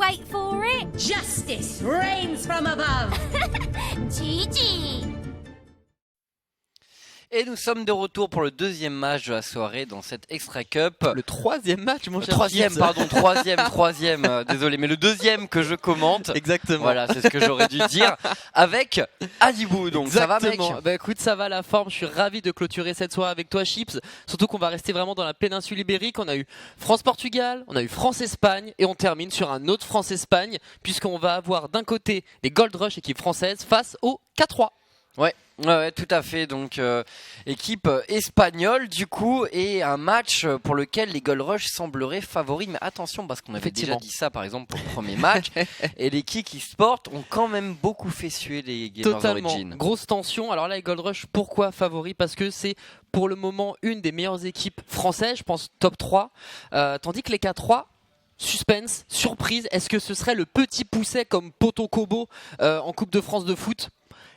Wait for it. Justice reigns from above. Gigi. Et nous sommes de retour pour le deuxième match de la soirée dans cette Extra Cup. Le troisième match, mon cher Troisième, Chips. pardon, troisième, désolé, mais le deuxième que je commente. Exactement. Voilà, c'est ce que j'aurais dû dire. Avec Adibou, donc Exactement. ça va, mec? Bah écoute, ça va la forme. Je suis ravi de clôturer cette soirée avec toi, Chips. Surtout qu'on va rester vraiment dans la péninsule ibérique. On a eu France-Portugal, on a eu France-Espagne et on termine sur un autre France-Espagne puisqu'on va avoir d'un côté les Gold Rush, équipe française, face au K3. Ouais, tout à fait. Donc, équipe espagnole, du coup, et un match pour lequel les Gold Rush sembleraient favoris. Mais attention, parce qu'on avait déjà dit ça, par exemple, pour le premier match. Et les Kik Esports ont quand même beaucoup fait suer les Gamers Totalement. Origin. Grosse tension. Alors là, les Gold Rush, pourquoi favoris? Parce que c'est pour le moment une des meilleures équipes françaises, je pense top 3. Tandis que les K3, suspense, surprise, est-ce que ce serait le petit pousset comme Poto Kobo en Coupe de France de foot?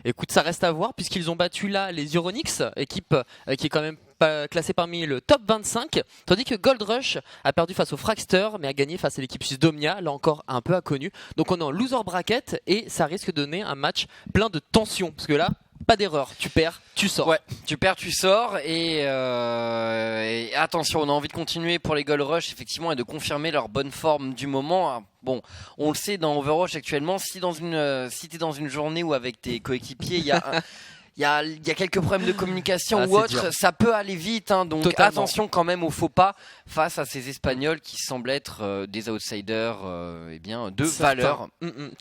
Écoute, ça reste à voir puisqu'ils ont battu là les Euronix, équipe qui est quand même pas classée parmi le top 25, tandis que Gold Rush a perdu face au Fragster mais a gagné face à l'équipe suisse d'Omnia, là encore un peu inconnue. Donc on est en loser bracket et ça risque de donner un match plein de tension parce que là, pas d'erreur, tu perds, tu sors. Ouais, tu perds, tu sors et attention, on a envie de continuer pour les Gold Rush effectivement et de confirmer leur bonne forme du moment. Bon, on le sait dans Overwatch actuellement, si t'es dans une journée où avec tes coéquipiers il y a quelques problèmes de communication ou autre, dur. ça peut aller vite, hein, donc Totalement. attention quand même au faux pas face à ces Espagnols qui semblent être des outsiders de valeur.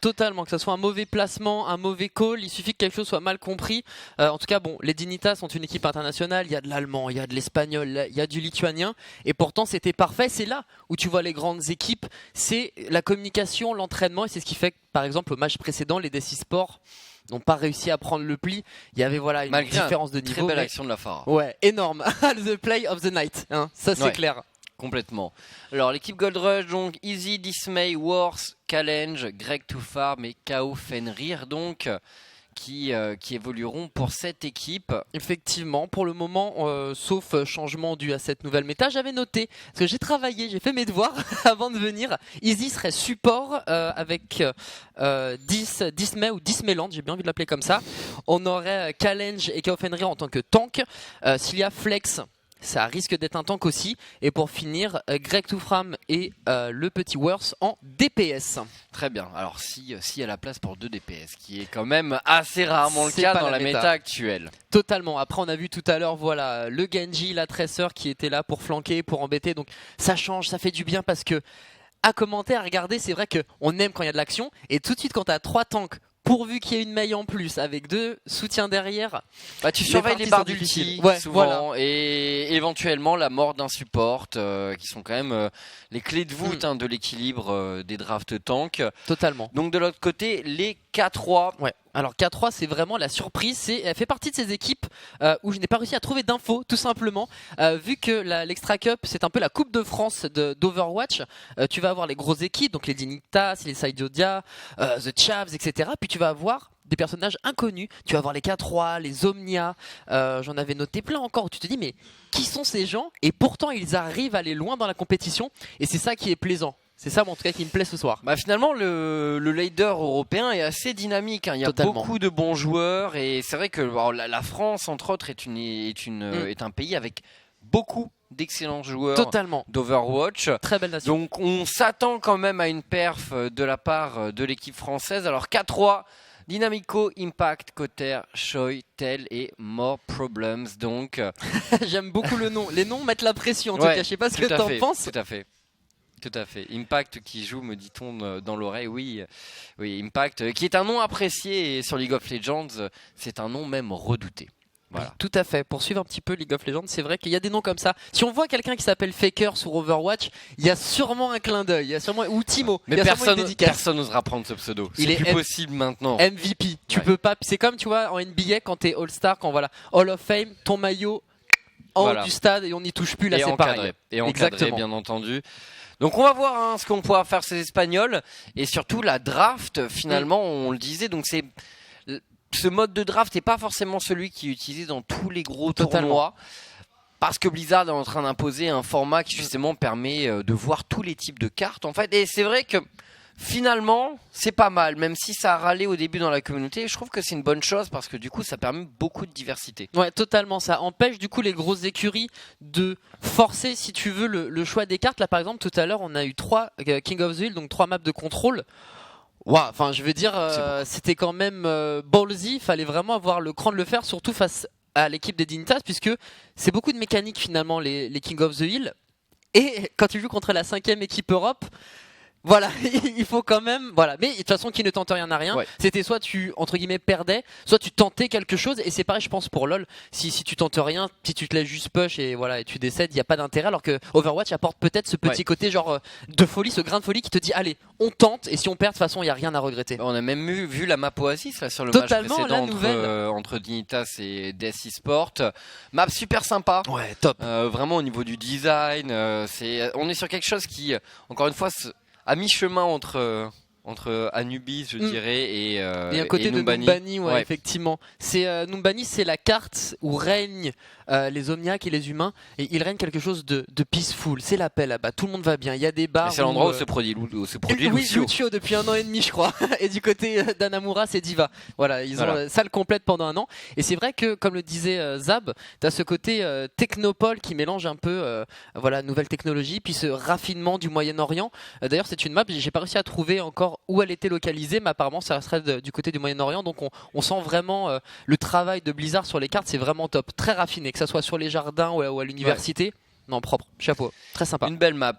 Totalement, que ce soit un mauvais placement, un mauvais call, il suffit que quelque chose soit mal compris. En tout cas, bon, les Dignitas sont une équipe internationale, il y a de l'allemand, il y a de l'espagnol, il y a du lituanien, et pourtant c'était parfait. C'est là où tu vois les grandes équipes, c'est la communication, l'entraînement, et c'est ce qui fait que, par exemple, au match précédent, les DC Sports n'ont pas réussi à prendre le pli. Il y avait une différence de niveau. Très belle action de la Phara. Ouais, énorme. The play of the night, hein, ça c'est clair. Complètement. Alors l'équipe Gold Rush, donc Easy, Dismay, Wars, Challenge, Greg Toufar, mais KO Fenrir, donc qui évolueront pour cette équipe. Effectivement, pour le moment, sauf changement dû à cette nouvelle méta, j'avais noté, parce que j'ai travaillé, j'ai fait mes devoirs avant de venir. Easy serait support avec Dismay ou Dismayland, j'ai bien envie de l'appeler comme ça. On aurait Challenge et KO Fenrir en tant que tank. S'il y a Flex, ça risque d'être un tank aussi. Et pour finir, Greg Toufram et le petit Worth en DPS. Très bien. Alors s'il y a la place pour 2 DPS, qui est quand même assez rarement le C'est cas pas dans la la méta méta actuelle. Totalement. Après, on a vu tout à l'heure, voilà, le Genji, la Tracer qui était là pour flanquer, pour embêter. Donc ça change, ça fait du bien parce que à commenter, à regarder, c'est vrai qu'on aime quand il y a de l'action. Et tout de suite, quand tu as 3 tanks, pourvu qu'il y ait une maille en plus, avec 2 soutiens derrière, tu surveilles les barres d'ulti souvent, voilà. et éventuellement la mort d'un support, qui sont quand même les clés de voûte de l'équilibre des drafts tank. Totalement. Donc de l'autre côté, les K3. Ouais. Alors K3, c'est vraiment la surprise. Elle fait partie de ces équipes où je n'ai pas réussi à trouver d'infos, tout simplement. Vu que l'Extra Cup, c'est un peu la Coupe de France d'Overwatch. Tu vas avoir les grosses équipes, donc les Dignitas, les Sidodia, The Chavs, etc. Puis tu vas avoir des personnages inconnus. Tu vas avoir les K3, les Omnia. J'en avais noté plein encore. Où tu te dis, mais qui sont ces gens? Et pourtant, ils arrivent à aller loin dans la compétition. Et c'est ça qui est plaisant. C'est ça, en tout cas, qui me plaît ce soir. Finalement, le leader européen est assez dynamique. Il y a Totalement. beaucoup de bons joueurs et c'est vrai que la France, entre autres, est un pays avec beaucoup d'excellents joueurs. Totalement. D'Overwatch. Très belle nation. Donc, on s'attend quand même à une perf de la part de l'équipe française. Alors, K3, Dynamico, Impact, Cotter, Choi, Tel et More Problems. Donc, j'aime beaucoup le nom. Les noms mettent la pression. En tout cas, je sais pas ce que t'en penses. Tout à fait. Impact qui joue, me dit-on dans l'oreille, oui, Impact, qui est un nom apprécié et sur League of Legends, c'est un nom même redouté. Voilà. Tout à fait. Pour suivre un petit peu League of Legends, c'est vrai qu'il y a des noms comme ça. Si on voit quelqu'un qui s'appelle Faker sur Overwatch, il y a sûrement un clin d'œil. Il y a sûrement ou Timo. Mais personne n'osera prendre ce pseudo. C'est plus possible maintenant. MVP. Tu peux pas. C'est comme tu vois en NBA quand t'es All-Star, quand voilà Hall of Fame, ton maillot en haut du stade et on n'y touche plus. Là, c'est pareil. Et encadré, bien entendu. Donc on va voir ce qu'on pourra faire ces Espagnols et surtout la draft finalement on le disait, donc c'est ce mode de draft n'est pas forcément celui qui est utilisé dans tous les gros tournois parce que Blizzard est en train d'imposer un format qui justement permet de voir tous les types de cartes en fait, et c'est vrai que finalement, c'est pas mal, même si ça a râlé au début dans la communauté. Je trouve que c'est une bonne chose parce que du coup, ça permet beaucoup de diversité. Ouais, totalement. Ça empêche du coup les grosses écuries de forcer, si tu veux, le choix des cartes. Là, par exemple, tout à l'heure, on a eu 3 King of the Hill, donc 3 maps de contrôle. Waouh, enfin, je veux dire, c'était quand même ballsy. Il fallait vraiment avoir le cran de le faire, surtout face à l'équipe des Dignitas, puisque c'est beaucoup de mécanique finalement, les King of the Hill. Et quand tu joues contre la 5e équipe Europe, voilà, il faut quand même, voilà. Mais de toute façon, qui ne tente rien n'a rien. Ouais. C'était soit tu, entre guillemets, perdais, soit tu tentais quelque chose. Et c'est pareil, je pense, pour LoL. Si tu tentes rien, si tu te laisses juste push et voilà, et tu décèdes, il n'y a pas d'intérêt. Alors que Overwatch apporte peut-être ce petit côté genre de folie, ce grain de folie qui te dit, allez, on tente. Et si on perd, de toute façon, il n'y a rien à regretter. On a même vu la map Oasis là, sur le Totalement, match la précédent nouvelle. entre Dignitas et DS Esport. Map super sympa. Ouais, top. Vraiment au niveau du design, on est sur quelque chose qui, encore une fois, à mi-chemin entre Anubis, je dirais, et un côté et de Numbani. Numbani, ouais, effectivement. C'est Numbani, c'est la carte où règnent les Omniacs et les humains, et il règne quelque chose de peaceful. C'est la paix là-bas. Tout le monde va bien. Il y a des bars. Et c'est l'endroit où se produit oui, Lucio. Lucio depuis 1 an et demi, je crois. Et du côté d'Anamura, c'est Diva. Voilà, ils ont salle complète pendant 1 an. Et c'est vrai que, comme le disait Zab, t'as ce côté technopole qui mélange un peu, voilà, nouvelle technologie, puis ce raffinement du Moyen-Orient. D'ailleurs, c'est une map. J'ai pas réussi à trouver encore où elle était localisée, mais apparemment, ça serait du côté du Moyen-Orient. Donc, on sent vraiment le travail de Blizzard sur les cartes. C'est vraiment top, très raffiné, que ça soit sur les jardins ou à l'université. Ouais. Non, propre, chapeau, très sympa. Une belle map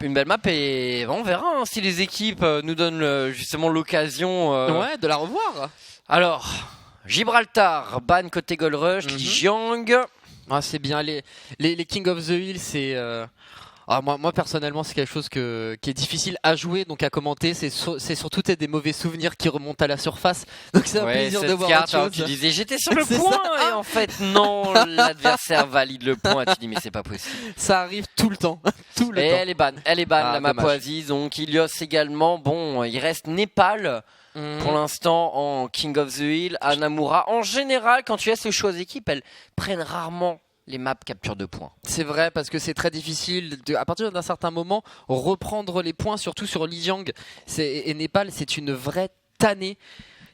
et on verra hein, si les équipes nous donnent justement l'occasion ouais, de la revoir. Alors, Gibraltar, ban côté Gold Rush, Jiang. Ah, c'est bien, les King of the Hill, c'est... moi personnellement c'est quelque chose qui est difficile à jouer, donc à commenter. C'est surtout des mauvais souvenirs qui remontent à la surface, donc c'est un plaisir de voir autre chose. Tu disais j'étais sur le point et en fait non, l'adversaire valide le point. Tu dis mais c'est pas possible. Ça arrive tout le temps. Tout le temps. Elle est ban la map Oasis. Donc Ilios également. Bon, il reste Népal. Pour l'instant en King of the Hill, Anamura. En général, quand tu laisses le choix aux équipes, elles prennent rarement les maps capture de points. C'est vrai, parce que c'est très difficile à partir d'un certain moment reprendre les points, surtout sur Lijiang et Népal, c'est une vraie tannée.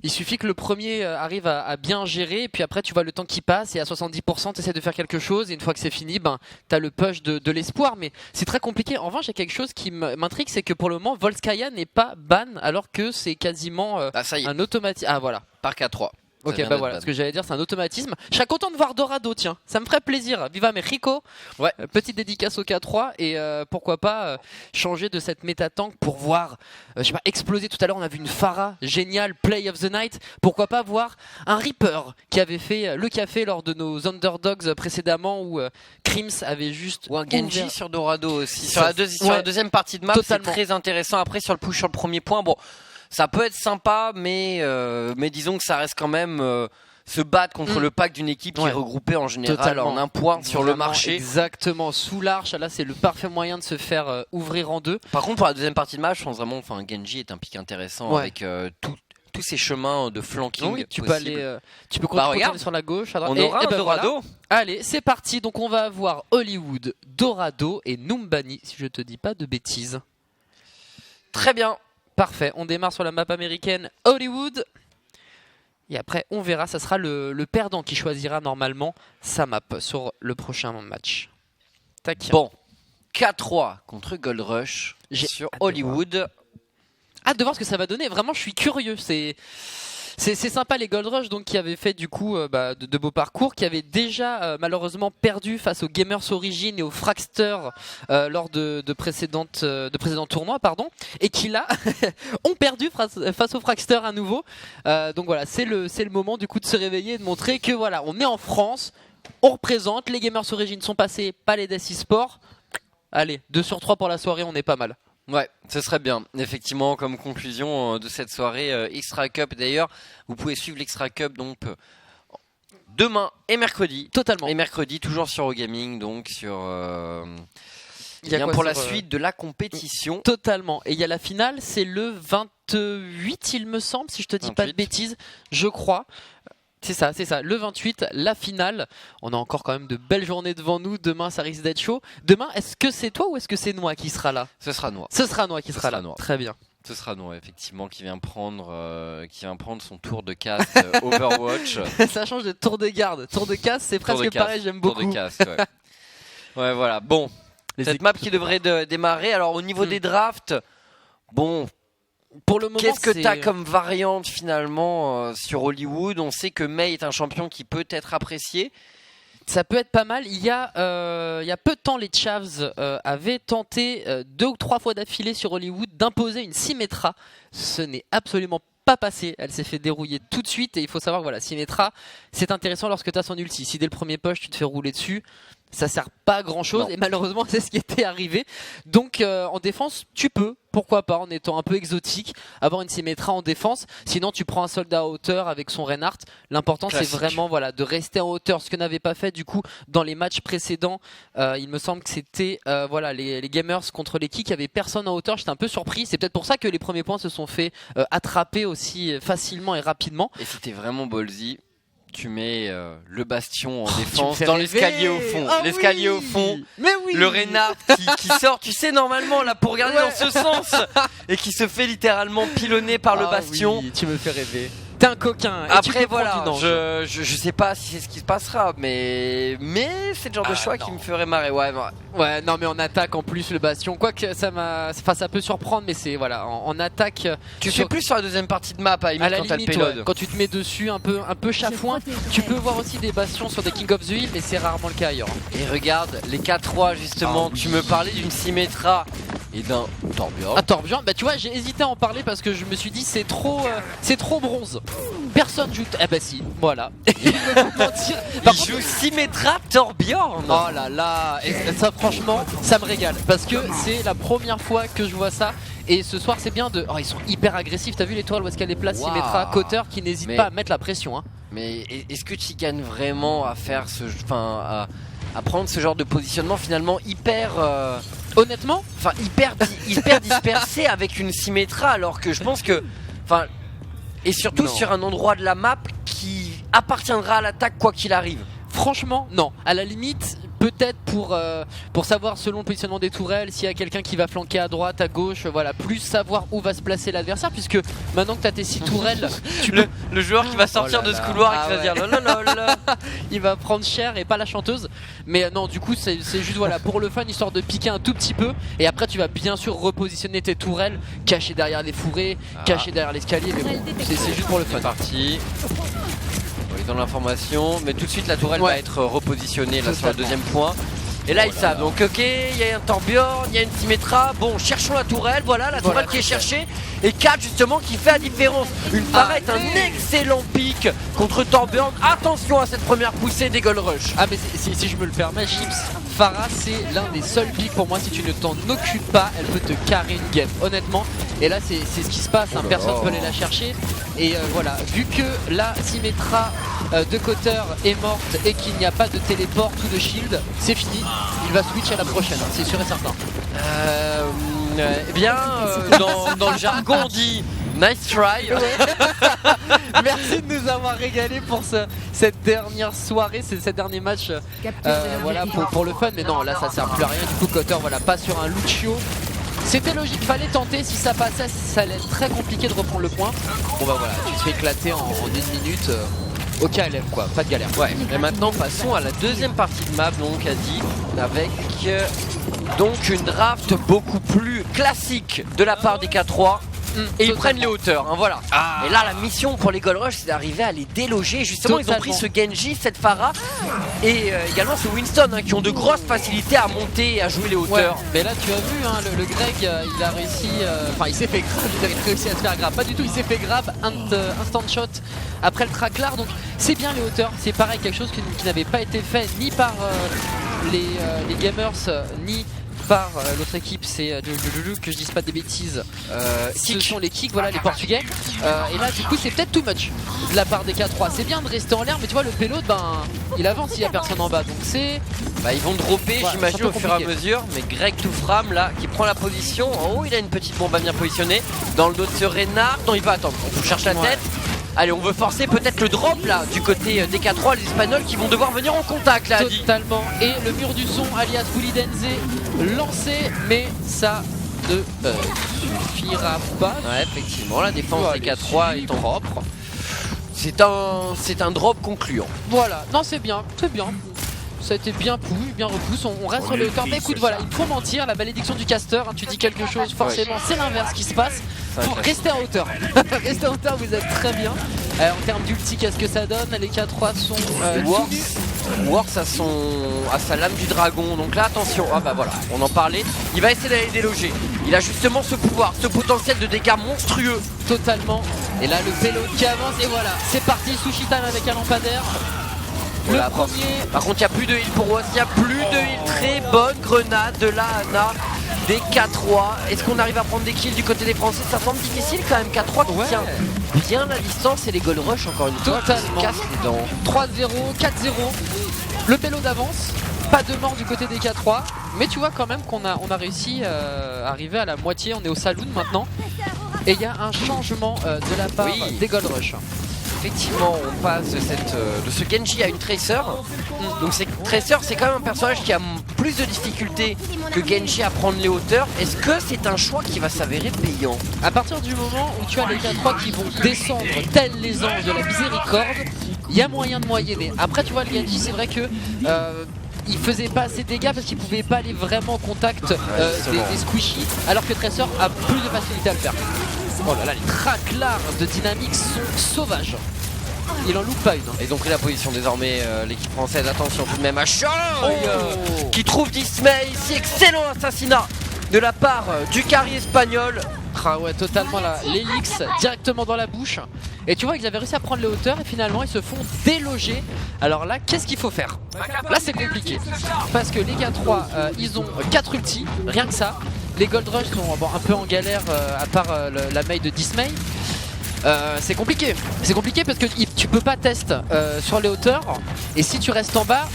Il suffit que le premier arrive à bien gérer, et puis après tu vois le temps qui passe, et à 70% tu essaies de faire quelque chose, et une fois que c'est fini, tu as le push de l'espoir, mais c'est très compliqué. En revanche, il y a quelque chose qui m'intrigue, c'est que pour le moment, Volskaya n'est pas ban, alors que c'est quasiment un automatisme. Ah voilà. Par K3. Ok, voilà, ce que j'allais dire, c'est un automatisme. Je serais content de voir Dorado, tiens, ça me ferait plaisir. Viva Mexico. Ouais. Petite dédicace au K3 et pourquoi pas changer de cette méta tank pour voir, je sais pas, exploser. Tout à l'heure, on a vu une Pharah géniale, Play of the Night. Pourquoi pas voir un Reaper qui avait fait le café lors de nos Underdogs précédemment où Crims avait juste. Ou un Genji sur Dorado aussi. Sur la deuxième partie de map, c'est très intéressant. Après, sur le push sur le premier point, bon. Ça peut être sympa, mais disons que ça reste quand même se battre contre le pack d'une équipe qui est regroupée en général en un point sur le marché. Exactement, sous l'arche, là c'est le parfait moyen de se faire ouvrir en deux. Par contre, pour la deuxième partie de match, je pense vraiment, Genji est un pick intéressant avec tous ces chemins de flanking. Oui, tu peux continuer sur la gauche, à droite. On aura un Dorado. Voilà. Allez, c'est parti. Donc on va avoir Hollywood, Dorado et Numbani, si je te dis pas de bêtises. Très bien. Parfait, on démarre sur la map américaine Hollywood. Et après, on verra, ça sera le perdant qui choisira normalement sa map sur le prochain match. Tac. Bon, K3 contre Gold Rush sur Hollywood. Hâte de voir ce que ça va donner. Vraiment, je suis curieux. C'est sympa les Gold Rush donc qui avaient fait du coup de beaux parcours, qui avaient déjà malheureusement perdu face aux Gamers Origin et aux Fraxter lors de précédents tournois et qui là ont perdu face aux Fraxter à nouveau. Donc voilà, c'est le moment du coup de se réveiller et de montrer que voilà, on est en France, on représente, les Gamers Origin sont passés, pas les DS eSport. Allez, 2 sur 3 pour la soirée, on est pas mal. Ouais, ce serait bien. Effectivement, comme conclusion de cette soirée Extra Cup. D'ailleurs, vous pouvez suivre l'Extra Cup donc demain et mercredi. Totalement. Et mercredi, toujours sur Ogaming, donc sur. Pour la suite de la compétition. Totalement. Et il y a la finale, c'est le 28, il me semble, si je te dis 28. Pas de bêtises, je crois. C'est ça, le 28, la finale. On a encore quand même de belles journées devant nous. Demain, ça risque d'être chaud. Demain, est-ce que c'est toi ou est-ce que c'est Noah qui sera là ? Ce sera Noah. Ce sera Noah qui sera là. Très bien. Ce sera non, effectivement, qui vient prendre son tour de casse Overwatch. Ça change de tour de garde. Tour de casse, c'est Tour de presque casse, pareil, j'aime tour beaucoup. de casse, ouais. Ouais, voilà. Bon, cette map qui devrait démarrer. Alors, au niveau des drafts, bon, Pour le moment, qu'est-ce que c'est- t'as comme variante finalement sur Hollywood? On sait que Mei est un champion qui peut être apprécié. Ça peut être pas mal. Il y a peu de temps, les Chavs avaient tenté 2 ou 3 fois d'affilée sur Hollywood d'imposer une Symmetra. Ce n'est absolument pas passé. Elle s'est fait dérouiller tout de suite. Et il faut savoir que voilà, Symmetra, c'est intéressant lorsque tu as son ulti. Si dès le premier push, tu te fais rouler dessus, ça sert pas à grand chose. Non. Et malheureusement, c'est ce qui était arrivé. Donc en défense, tu peux, pourquoi pas, en étant un peu exotique, avoir une Symmetra en défense. Sinon, tu prends un soldat à hauteur avec son Reinhardt. L'important, c'est Classique. vraiment voilà, de rester en hauteur. Ce que n'avait pas fait du coup dans les matchs précédents. Il me semble que c'était voilà, les gamers contre les Kicks, il y avait personne en hauteur. J'étais un peu surpris. C'est peut-être pour ça que les premiers points se sont fait attraper aussi facilement et rapidement. Et si t'es vraiment ballsy, tu mets le bastion en Tu me défense fais dans rêver. l'escalier au fond. Ah L'escalier oui. au fond. Mais oui. Le Reinhardt qui sort, tu sais, normalement, là, pour regarder Ouais. dans ce sens, et qui se fait littéralement pilonner par le Ah bastion. oui, tu me fais rêver. T'es un coquin. Et tu Après, peux prendre voilà, une ange. je sais pas si c'est ce qui se passera, mais c'est le genre de Ah, choix qui non. me ferait marrer. Ouais, Ouais, non mais en attaque en plus le bastion. Quoique ça peut surprendre, mais c'est voilà en attaque. tu sur- fais plus sur la deuxième partie de map, à à la quand t'as le limite, payload. ouais, quand tu te mets dessus un peu chafouin, tu peux voir aussi des bastions sur des King of the Hill, mais c'est rarement le cas ailleurs. Et regarde, les K3 justement, Ah oui. tu me parlais d'une Symmetra et d'un Torbjorn. Un Torbjorn, bah tu vois, j'ai hésité à en parler parce que je me suis dit c'est trop bronze. Personne joue. Eh bah si, voilà. Il veut pas mentir. Par Il contre- joue Symmetra Torbjorn. Oh là là, et ça franchement, ça me régale parce que c'est la première fois que je vois ça. Et ce soir, c'est bien de. Oh, ils sont hyper agressifs. T'as vu l'étoile où est-ce qu'elle est placée? Waouh. Symmetra, Cotter qui n'hésite Mais- pas à mettre la pression. Hein. Mais est-ce que tu gagnes vraiment à faire à prendre ce genre de positionnement finalement hyper Honnêtement, hyper dispersé avec une Symmetra, alors que je pense que et surtout Non. sur un endroit de la map qui appartiendra à l'attaque quoi qu'il arrive. franchement, non. À la limite, peut-être pour savoir selon le positionnement des tourelles, s'il y a quelqu'un qui va flanquer à droite, à gauche, voilà, plus savoir où va se placer l'adversaire, puisque maintenant que t'as tes 6 tourelles, tu peux Le joueur qui va sortir Oh là de ce là. couloir et Ah qui va ouais. dire lololol. il va prendre cher et pas la chanteuse. Mais non, du coup, c'est juste voilà pour le fun, histoire de piquer un tout petit peu. Et après, tu vas bien sûr repositionner tes tourelles, cachées derrière les fourrés, cachées derrière l'escalier. Mais bon, c'est juste pour le fun. C'est parti. Oui, dans l'information, mais tout de suite la tourelle Ouais. va être repositionnée là sur le Totalement. deuxième point. Et là ils savent, donc ok, il y a un Torbjorn, il y a une Symmetra, bon cherchons la tourelle, voilà la tourelle qui est cherchée, et 4 justement qui fait la différence. Une Pharah est un Allez. excellent pic contre Torbjorn, attention à cette première poussée des Gold Rush. Ah mais si je me le permets, Chips, Pharah c'est l'un des seuls picks pour moi, si tu ne t'en occupes pas, elle peut te carrer une game, honnêtement. Et là c'est ce qui se passe, hein, personne ne peut aller la chercher. Et voilà, vu que la Symmetra de Cotter est morte et qu'il n'y a pas de téléport ou de shield, c'est fini, il va switch à la prochaine, hein, c'est sûr et certain. Eh bien, dans le jargon on dit nice try. Merci de nous avoir régalé pour cette dernière soirée, cette dernier match voilà, pour le fun. Mais non, là ça sert plus à rien. Du coup, Cotter voilà, pas sur un Lucio. C'était logique, fallait tenter. Si ça passait, ça allait être très compliqué de reprendre le point. Bon bah voilà, tu te fais éclater en 1 minute. Au KLM quoi, pas de galère. Ouais, et maintenant passons à la deuxième partie de map, donc Adi, avec donc une draft beaucoup plus classique de la part des K3. Et ils Totalement. prennent les hauteurs, hein, voilà. Et là, la mission pour les Gold Rush, c'est d'arriver à les déloger. Justement, ils ont pris ce Genji, cette Pharah, et également ce Winston, hein, qui ont de grosses facilités à monter et à jouer les Ouais, hauteurs. mais là tu as vu hein, le Greg il a réussi, enfin il s'est fait grab, il a réussi à se faire grab, pas du tout, il s'est fait grab, instant shot après le traclar, donc c'est bien les hauteurs, c'est pareil, quelque chose qui n'avait pas été fait ni par les gamers ni par l'autre équipe, c'est que je dise pas des bêtises, ce sont les kicks, voilà les portugais, et là du coup c'est peut-être too much de la part des K3, c'est bien de rester en l'air mais tu vois le payload ben il avance s'il y a personne en bas, donc c'est Ils vont dropper, Ouais, j'imagine, c'est un au peu fur et à compliqué. mesure. Mais Greg Toufram, là, qui prend la position. En haut, il a une petite bombe à bien positionner. Dans le dos de ce Reinhardt, non, il va attendre. On cherche la Ouais. tête. Allez, on veut forcer peut-être le drop, là, du côté des K3, les Espagnols qui vont devoir venir en contact, là, Adi. Totalement. Et le mur du son, alias Fully Denze, lancé, mais ça ne suffira pas. Ouais, effectivement, la défense Ouais, des K3 est propre. C'est un drop concluant. Voilà, non c'est bien, c'est bien. Ça a été bien poussé, bien repousse, on reste sur les hauteurs. Mais écoute, voilà, il faut mentir, la malédiction du caster, hein, tu dis quelque chose, forcément c'est l'inverse qui se passe. Faut rester en hauteur. Rester en hauteur, vous êtes très bien. En termes d'ulti, qu'est-ce que ça donne? Les K3 sont Wars à sa lame du dragon. Donc là, attention, ah bah voilà, on en parlait. Il va essayer d'aller déloger. Il a justement ce pouvoir, ce potentiel de dégâts monstrueux. totalement. Et là, le payload qui avance, et voilà, c'est parti. Sushi time avec un lampadaire. Voilà, Le premier. Par contre, il n'y a plus de heal pour Wars, il n'y a plus de heal. Très bonne grenade de la Ana des K3. Est-ce qu'on arrive à prendre des kills du côté des Français? Ça semble difficile quand même. K3 qui tient bien la distance et les gold rush encore une fois. Totalement. Qui se cassent les dents. 3-0, 4-0. Le payload avance. Pas de mort du côté des K3. Mais tu vois quand même qu'on a réussi à arriver à la moitié. On est au saloon maintenant. Et il y a un changement de la part des gold rush. Effectivement, on passe de ce Genji à une Tracer. Donc Tracer, c'est quand même un personnage qui a plus de difficultés que Genji à prendre les hauteurs. Est-ce que c'est un choix qui va s'avérer payant? À partir du moment où tu as les K3 qui vont descendre tels les anges de la miséricorde, il y a moyen de moyenner. Après, tu vois, le Genji, c'est vrai que il faisait pas assez de dégâts parce qu'il pouvait pas aller vraiment au contact des squishy, alors que Tracer a plus de facilité à le faire. Oh là là, les traclars de Dynamics sont sauvages. Il en loupe pas une. Ils ont pris la position désormais, l'équipe française. Attention tout de même à Chang qui trouve Dismay ici. Excellent assassinat de la part du carry espagnol. Ah ouais, totalement là. L'Helix directement dans la bouche. Et tu vois, ils avaient réussi à prendre les hauteurs et finalement ils se font déloger. Alors là, qu'est-ce qu'il faut faire? Là, c'est compliqué. Parce que les K3, ils ont 4 ultis, rien que ça. Les Gold Rush sont un peu en galère à part la mail de Dismay. C'est compliqué. C'est compliqué parce que tu peux pas test sur les hauteurs. Et si tu restes en bas,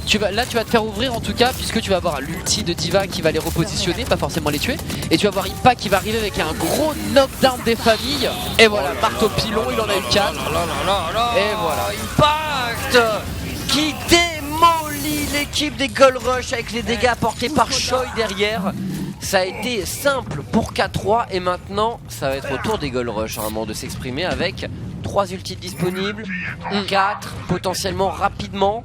tu vas te faire ouvrir en tout cas, puisque tu vas avoir l'ulti de Diva qui va les repositionner, pas forcément les tuer. Et tu vas avoir Impa qui va arriver avec un gros knockdown des familles. Et voilà, marteau pilon, il en a eu 4. Et voilà. Impact qui démolit l'équipe des Gold Rush avec les dégâts apportés par Choi derrière. Ça a été simple pour K3 et maintenant ça va être au tour des Gold Rush vraiment de s'exprimer avec 3 ultis disponibles, 4 potentiellement rapidement.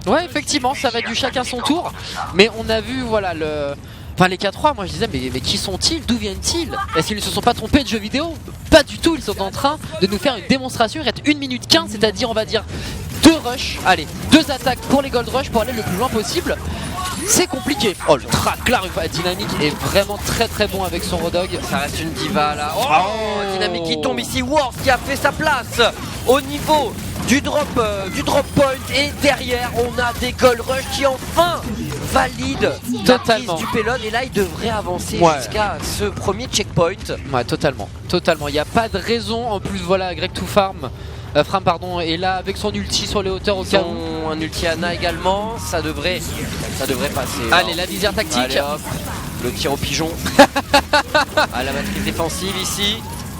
Ouais, effectivement, ça va être du chacun son tour. Mais on a vu, voilà, les K3, moi je disais, mais qui sont-ils? D'où viennent-ils? Est-ce qu'ils ne se sont pas trompés de jeux vidéo? Pas du tout, ils sont en train de nous faire une démonstration. Il reste 1 minute 15, c'est-à-dire, on va dire, 2 rushs. Allez, 2 attaques pour les Gold Rush pour aller le plus loin possible. C'est compliqué. Oh, le traclar Dynamique est vraiment très très bon avec son Rodog. Ça reste une diva là. Oh, Dynamique qui tombe ici. Wars qui a fait sa place au niveau du drop point. Et derrière, on a des Gold Rush qui enfin valident la prise du payload. Et là, il devrait avancer jusqu'à ce premier checkpoint. Ouais, totalement. Il n'y a pas de raison. En plus, voilà, Greg to Farm. Fram pardon, et là avec son ulti sur les hauteurs au cas où. Un ulti Ana également, ça devrait passer. Allez, la visière tactique. Allez, hop, le tir au pigeon. À la matrice défensive ici.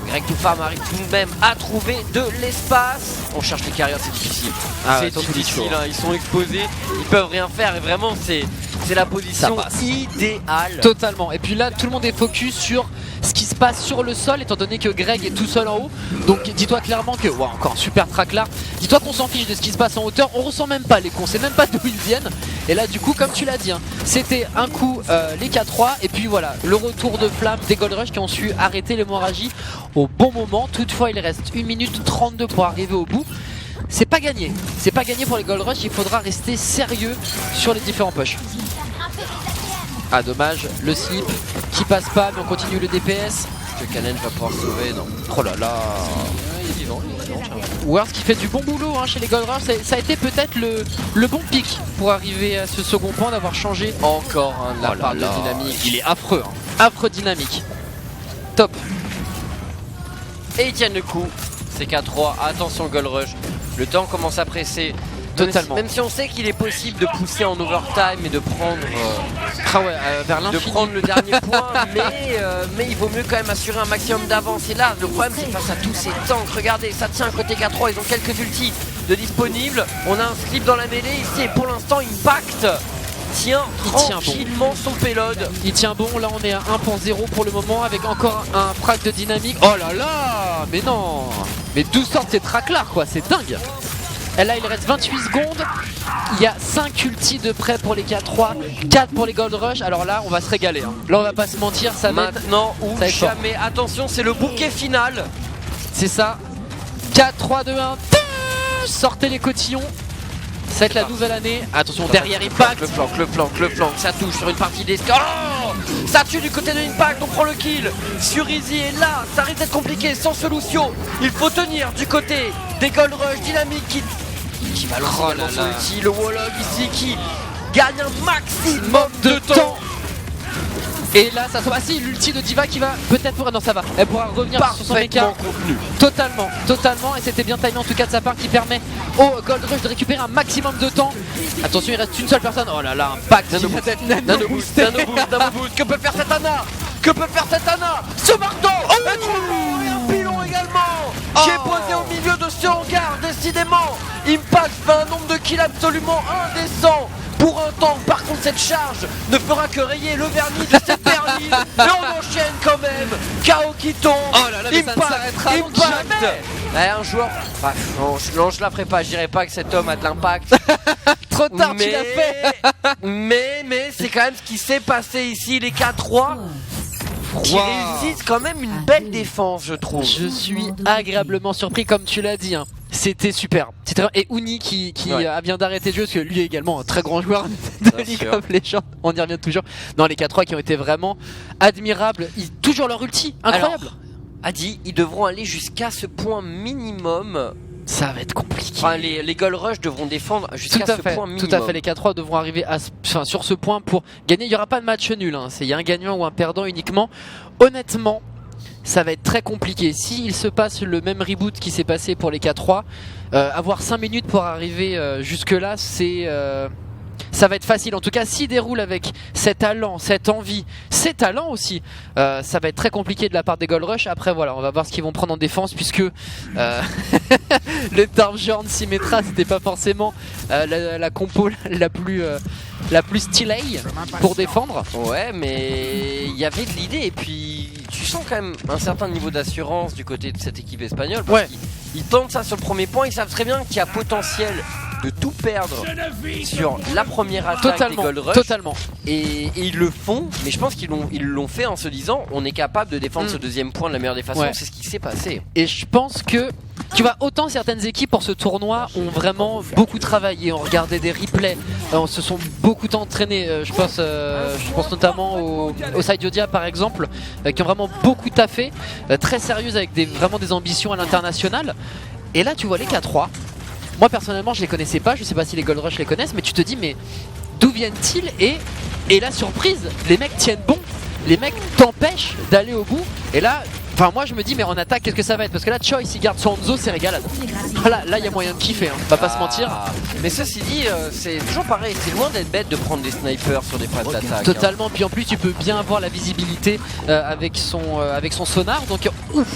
Greg to Farm arrive tout de même à trouver de l'espace. On cherche les carrières, c'est difficile. C'est difficile, hein. Ils sont exposés, ils peuvent rien faire et vraiment c'est la position idéale. Totalement. Et puis là, tout le monde est focus sur ce qui se passe sur le sol, étant donné que Greg est tout seul en haut. Donc dis-toi clairement que, encore un super track là. Dis-toi qu'on s'en fiche de ce qui se passe en hauteur. On ressent même pas les cons, on sait même pas d'où ils viennent. Et là, du coup, comme tu l'as dit, hein, c'était un coup les K3. Et puis voilà, le retour de flamme des Gold Rush qui ont su arrêter l'hémorragie au bon moment. Toutefois, il reste 1 minute 32 pour arriver au bout. C'est pas gagné pour les Gold Rush. Il faudra rester sérieux sur les différents pushs. Ah dommage, le slip qui passe pas, mais on continue le DPS. Est-ce que Kanen va pouvoir sauver? Non. Oh là là. Il est vivant. Wars qui fait du bon boulot hein, chez les Gold Rush. Ça a été peut-être le bon pic pour arriver à ce second point, d'avoir changé encore de la part de Dynamique. Il est affreux, hein. Affreux Dynamique. Top. Et ils tiennent le coup. C'est K3, attention Gold Rush. Le temps commence à presser. Totalement. Même si on sait qu'il est possible de pousser en overtime et de prendre vers l'infini. De prendre le dernier point, mais il vaut mieux quand même assurer un maximum d'avance. Et là, le problème c'est face à tous ces tanks. Regardez, ça tient côté K3, ils ont quelques ultis de disponibles. On a un slip dans la mêlée ici et pour l'instant Impact tient Il tient bon. tranquillement son payload. Il tient bon, là on est à 1 pour 0 pour le moment avec encore un frag de dynamique. Oh là là, mais non. Mais d'où sortent ces tracks là quoi, c'est dingue. Et là il reste 28 secondes, il y a 5 ultis de près pour les K3, 4 pour les Gold Rush, alors là on va se régaler. Hein. Là on va pas se mentir, ça va être... Maintenant ou ça va être fort. jamais. Attention, c'est le bouquet final. C'est ça. 4, 3, 2, 1, sortez les cotillons. Ça va être la nouvelle année. Attention, derrière Impact. Le flank, ça touche sur une partie des... Oh, ça tue du côté de Impact, on prend le kill sur Easy et là, ça risque d'être compliqué sans ce Lucio. Il faut tenir du côté des Gold Rush Dynamique qui va lancer également son ulti. Le Warlock ici qui gagne un maximum de temps. Et là, ça se si l'ulti de Diva qui va peut-être pourra. Non, ça va. Elle pourra revenir sur son mecha. Contenu. Totalement. Et c'était bien timé en tout cas de sa part qui permet au Gold Rush de récupérer un maximum de temps. Attention, il reste une seule personne. Oh là là, Impact. Nano boost. Que peut faire cette Ana? Ce marteau est trop lourd et un pilon également qui est posé au milieu de ce hangar. Décidément, Impact fait un nombre de kills absolument indécent. Pour un temps, par contre, cette charge ne fera que rayer le vernis de cette berline. Et on enchaîne quand même. KO qui tombe. Oh là là, mais ça ne s'arrêtera donc jamais. Ouais, un joueur. Bref, non, je la ferai pas. Je dirais pas que cet homme a de l'impact. Trop tard, tu l'as fait. mais c'est quand même ce qui s'est passé ici. Les K3 qui réussissent quand même une belle défense, je trouve. Je suis agréablement surpris, comme tu l'as dit. Hein. C'était super. Et Uni qui vient d'arrêter le jeu parce que lui est également un très grand joueur de League of Legends. On y revient toujours. Non, les K3 qui ont été vraiment admirables. Toujours leur ulti, incroyable. Alors, Adi, ils devront aller jusqu'à ce point minimum. Ça va être compliqué. Enfin, les Gold Rush devront défendre jusqu'à ce point minimum. Tout à fait, les K3 devront arriver sur ce point pour gagner. Il n'y aura pas de match nul. Hein. Il y a un gagnant ou un perdant uniquement. Honnêtement, ça va être très compliqué. S'il se passe le même reboot qui s'est passé pour les K3, avoir 5 minutes pour arriver jusque là, ça va être facile. En tout cas, s'il déroule avec cet talent, cette envie, ces talents aussi, ça va être très compliqué de la part des Gold Rush. Après voilà, on va voir ce qu'ils vont prendre en défense puisque le Darmjorn Symmetra, c'était pas forcément la compo la plus stylée pour défendre. Ouais, mais il y avait de l'idée et puis tu sens quand même un certain niveau d'assurance du côté de cette équipe espagnole parce qu'ils tentent ça sur le premier point. Ils savent très bien qu'il y a potentiel de tout perdre sur la première attaque des Gold Rush. Totalement. Et ils le font, mais je pense qu'ils l'ont fait en se disant on est capable de défendre ce deuxième point de la meilleure des façons. C'est ce qui s'est passé. Et je pense que tu vois, autant certaines équipes pour ce tournoi ont vraiment beaucoup travaillé, ont regardé des replays, se sont beaucoup entraînés. Je pense notamment au Side Yodia par exemple, qui ont vraiment beaucoup taffé, très sérieuses avec vraiment des ambitions à l'international. Et là tu vois les K3. Moi personnellement je les connaissais pas, je sais pas si les Gold Rush les connaissent, mais tu te dis mais d'où viennent-ils et la surprise, les mecs tiennent bon, les mecs t'empêchent d'aller au bout. Et là, enfin moi je me dis mais en attaque qu'est-ce que ça va être? Parce que là Choice il garde son Hanzo, c'est régalade. Là il y a moyen de kiffer, hein. On va pas se mentir. Mais ceci dit, c'est toujours pareil, c'est loin d'être bête de prendre des snipers sur des phases d'attaque. Totalement, puis en plus tu peux bien avoir la visibilité avec son sonar, donc ouf,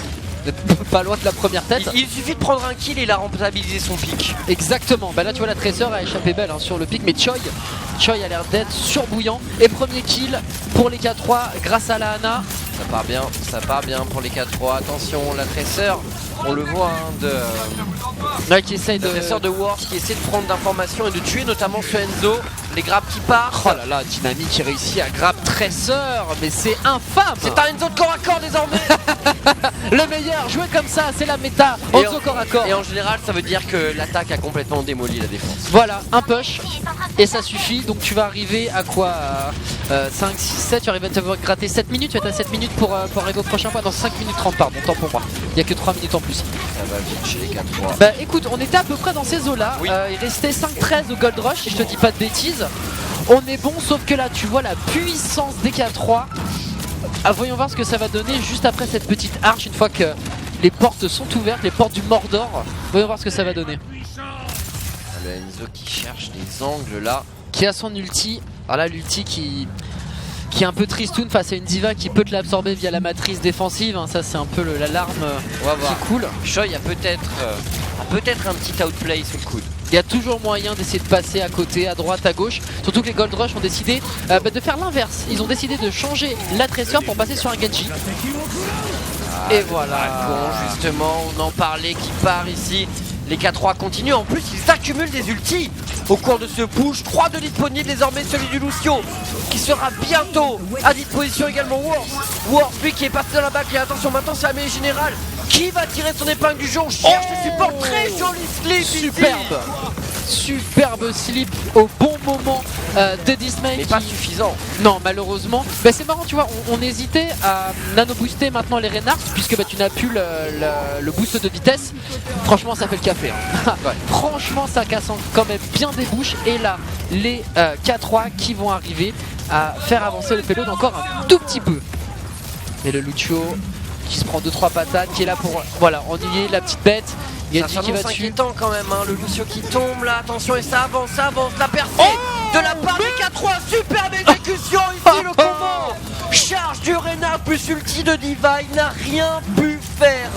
pas loin de la première tête. Il suffit de prendre un kill et il a rentabilisé son pic. Exactement, bah là tu vois la Tracer a échappé belle sur le pic, mais Choi a l'air d'être surbouillant. Et premier kill pour les K3 grâce à la Ana. Ça part bien pour les K3. Attention, la Tracer, on le voit qui essaye de... La Tracer de Wars qui essaie de prendre d'informations et de tuer notamment ce Enzo. Les grappes qui partent. Oh là là, Dynamique qui réussit à grab Tracer, mais c'est infâme. C'est un Enzo de corps à corps désormais. Le meilleur, jouer comme ça, c'est la méta. Enzo corps à corps. Et en général, ça veut dire que l'attaque a complètement démoli la défense. Voilà, un push et ça suffit. Donc tu vas arriver à quoi, 5, 6, 7, tu arrives à te gratter 7 minutes, tu vas être à 7 minutes pour arriver au prochain point. Dans 5 minutes 30, pardon, tant pour moi. Il n'y a que 3 minutes en plus. Ça va vite chez les K3. Bah écoute, on était à peu près dans ces eaux-là. Oui. Il restait 5-13 au Gold Rush, si je te dis pas de bêtises. On est bon, sauf que là, tu vois la puissance des K3. Voyons voir ce que ça va donner juste après cette petite arche, une fois que les portes sont ouvertes, les portes du Mordor. Voyons voir ce que ça va donner. Le Enzo qui cherche les angles là. Qui a son ulti. Alors là, l'ulti qui est un peu tristoun face à une diva qui peut te l'absorber via la matrice défensive. Ça, c'est un peu l'alarme qui coule. Choi a peut-être un petit outplay sous le coude. Il y a toujours moyen d'essayer de passer à côté, à droite, à gauche. Surtout que les Gold Rush ont décidé de faire l'inverse. Ils ont décidé de changer l'adresseur pour passer sur un Genji. Et voilà. Bon, justement, on en parlait qui part ici. Les K3 continuent, en plus ils accumulent des ultis au cours de ce push. 3 de disponibles, désormais celui du Lucio qui sera bientôt à disposition également. Wars, lui qui est passé dans la back, et attention maintenant c'est la mêlée générale qui va tirer son épingle du jeu. On cherche le support, très joli slip ici. Superbe slip au bon moment de Dismay. Mais pas suffisant. Non, malheureusement. Bah, c'est marrant, tu vois, on hésitait à nano-booster maintenant les Reynards puisque tu n'as plus le boost de vitesse. Franchement, ça fait le café. Hein. Ouais. Franchement, ça casse quand même bien des bouches. Et là, les K3 qui vont arriver à faire avancer le payload encore un tout petit peu. Et le Lucio qui se prend 2-3 patates, qui est là pour ennuyer la petite bête. Ça qui va dessus. inquiétant quand même, hein. Le Lucio qui tombe là, attention et ça avance, la percée de la part des K3, superbe exécution ici le combo. Charge du Reinhardt plus ulti de Diva, il n'a rien pu faire.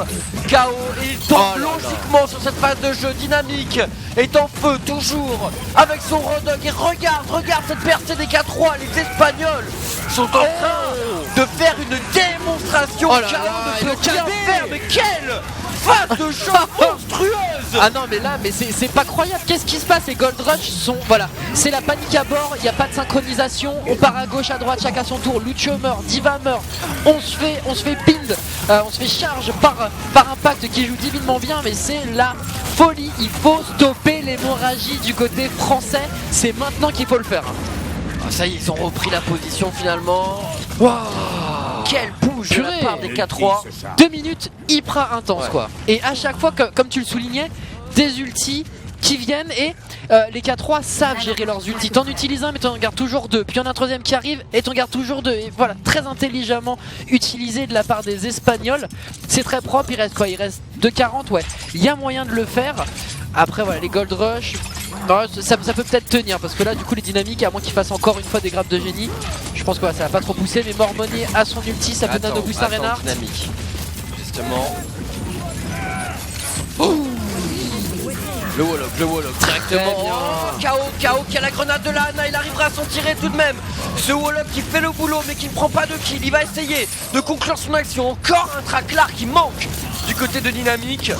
KO et il tombe logiquement sur cette phase de jeu. Dynamique est en feu toujours avec son Rodog et regarde cette percée des K3, les Espagnols sont en train de faire une démonstration. KO ne peut rien faire, mais quelle phase de jeu monstrueuse. Ah non mais là c'est pas croyable. Qu'est-ce qui se passe? Les Gold Rush sont c'est la panique à bord, il n'y a pas de synchronisation, on part à gauche à droite chacun son tour. Lucio meurt, Diva meurt, on se fait pind, on se fait charge par Impact qui joue divinement bien, mais c'est la folie. Il faut stopper l'hémorragie du côté français, c'est maintenant qu'il faut le faire. Ça y est, ils ont repris la position finalement. Quel push de la part des K3. 2 minutes hyper intense quoi. Et à chaque fois, comme tu le soulignais, des ultis qui viennent et les K3 savent gérer leurs ultis. T'en utilises un mais t'en gardes toujours 2. Puis il y en a un troisième qui arrive et t'en gardes toujours 2. Et voilà, très intelligemment utilisé de la part des Espagnols. C'est très propre, il reste quoi? Il reste 2,40, ouais. Il y a moyen de le faire. Après voilà, les Gold Rush, ça peut peut-être tenir parce que là du coup les dynamiques, à moins qu'ils fassent encore une fois des grappes de génie, je pense que ça va pas trop pousser. Mais Mormonier a son ulti, ça peut nano boost à Reinhardt. Dynamique, justement. Le Wallop directement. KO qui a la grenade de la Ana, il arrivera à s'en tirer tout de même. Ce Wallop qui fait le boulot mais qui ne prend pas de kill. Il va essayer de conclure son action. Encore un traclar qui manque du côté de Dynamique.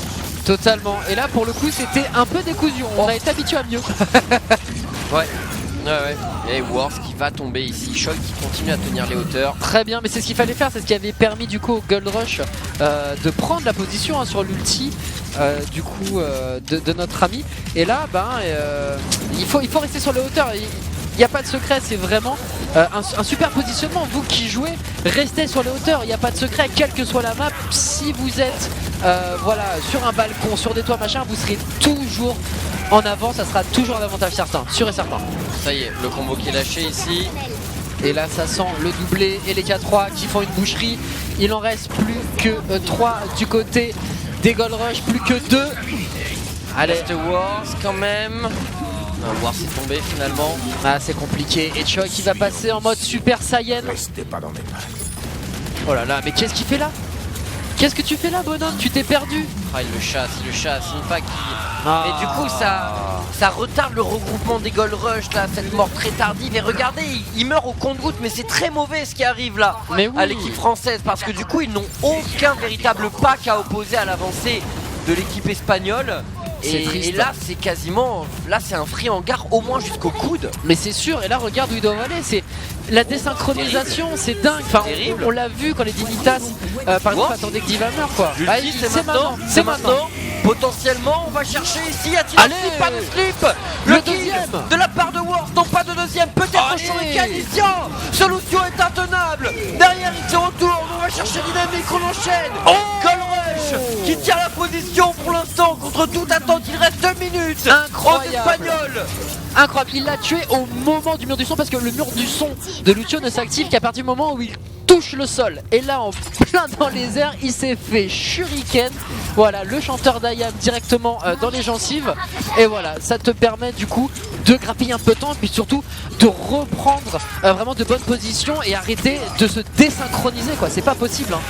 Totalement. Et là pour le coup c'était un peu décousu. On a été habitué à mieux. Ouais. Et Wars qui va tomber ici. Choi qui continue à tenir les hauteurs. Très bien, mais c'est ce qu'il fallait faire. C'est ce qui avait permis du coup au Gold Rush de prendre la position sur l'ulti du coup de notre ami. Et là il faut rester sur les hauteurs. Il n'y a pas de secret, c'est vraiment un super positionnement. Vous qui jouez, restez sur les hauteurs, il n'y a pas de secret, quelle que soit la map. Si vous êtes sur un balcon, sur des toits machin, vous serez toujours en avant, ça sera toujours un avantage certain, sûr et certain. Ça y est, le combo qui est lâché ici. Et là ça sent le doublé et les K3 qui font une boucherie. Il en reste plus que 3 du côté des Gold Rush, plus que 2. Allez, Wars quand même. Wars est tombé finalement. Ah c'est compliqué. Et Choi qui va passer en mode Super Saiyan. Restez pas dans mes pas. Oh là là, mais qu'est-ce qu'il fait là? Qu'est-ce que tu fais là bonhomme? Tu t'es perdu. Ah il le chasse, une fac qui... Et du coup ça retarde le regroupement des Gold Rush là, cette mort très tardive. Et regardez, il meurt au compte-goutte, mais c'est très mauvais ce qui arrive là à l'équipe française. Parce que du coup ils n'ont aucun véritable pack à opposer à l'avancée de l'équipe espagnole. Et là c'est quasiment, là c'est un free hangar au moins jusqu'au coude. Mais c'est sûr, et là regarde où ils doivent aller, c'est la désynchronisation, c'est dingue. Enfin, on l'a vu quand les Dignitas par exemple attendaient que Diva meure quoi. C'est maintenant. Potentiellement on va chercher ici, a-t-il un slip? Pas de slip. Le deuxième de la part de Wars, non pas de deuxième, peut-être un champ mécanicien. Solution est intenable. Derrière il se retourne, on va chercher Dynamique, on enchaîne. Gold Rush qui tient la position pour l'instant contre toute attente, il reste 2 minutes. Incroyable. Incroyable, il l'a tué au moment du mur du son parce que le mur du son de Lucio ne s'active qu'à partir du moment où il touche le sol. Et là en plein dans les airs, il s'est fait shuriken. Voilà, le chanteur d'Ayam directement dans les gencives. Et voilà, ça te permet du coup de grappiller un peu de temps et puis surtout de reprendre vraiment de bonnes positions et arrêter de se désynchroniser quoi, c'est pas possible hein.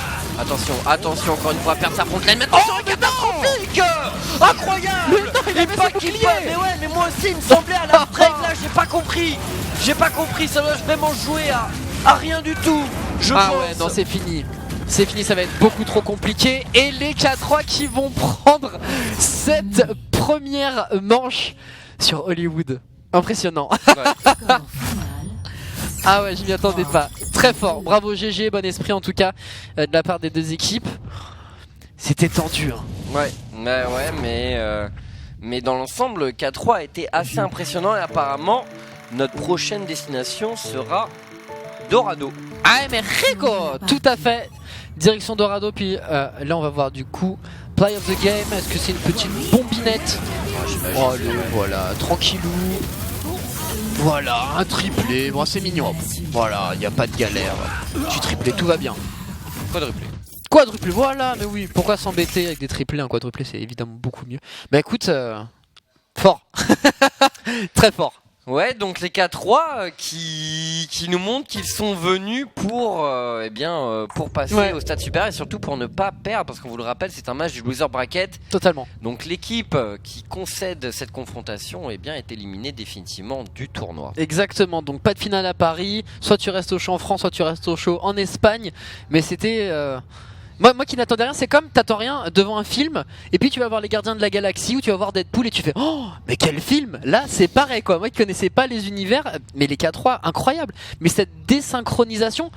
Attention, encore une fois, perdre sa frontline. Maintenant, c'est catastrophique. Incroyable. il avait son bouclier. Mais ouais, mais moi aussi, il me semblait à la break là, j'ai pas compris. J'ai pas compris, ça doit vraiment jouer à rien du tout. Je Ah pense. ouais, non, c'est fini. C'est fini, ça va être beaucoup trop compliqué. Et les K3 qui vont prendre cette première manche sur Hollywood. Impressionnant. Ah ouais, je m'y attendais pas. Très fort. Bravo GG, bon esprit en tout cas de la part des deux équipes. C'était tendu. Hein. Ouais, mais dans l'ensemble, K3 a été assez impressionnant et apparemment, notre prochaine destination sera Dorado. Ah mais Rico, tout à fait. Direction Dorado, puis là on va voir du coup Play of the Game. Est-ce que c'est une petite bombinette? Oh allez, voilà, tranquillou. Voilà, un triplé, bon c'est mignon. Voilà, il n'y a pas de galère. Tu triplé, tout va bien. Quadruplé. Quadruplé, voilà, mais oui, pourquoi s'embêter avec des triplés? Un quadruplé c'est évidemment beaucoup mieux. Bah écoute, fort. Très fort. Ouais, donc les K3 qui nous montrent qu'ils sont venus pour pour passer au stade supérieur et surtout pour ne pas perdre, parce qu'on vous le rappelle, c'est un match du loser bracket. Totalement. Donc l'équipe qui concède cette confrontation est éliminée définitivement du tournoi. Exactement, donc pas de finale à Paris, soit tu restes au show en France, soit tu restes au show en Espagne, mais c'était... Moi qui n'attendais rien, c'est comme t'attends rien devant un film et puis tu vas voir les Gardiens de la Galaxie ou tu vas voir Deadpool et tu fais oh mais quel film. Là c'est pareil quoi, moi qui connaissais pas les univers, mais les K3 incroyable. Mais cette désynchronisation,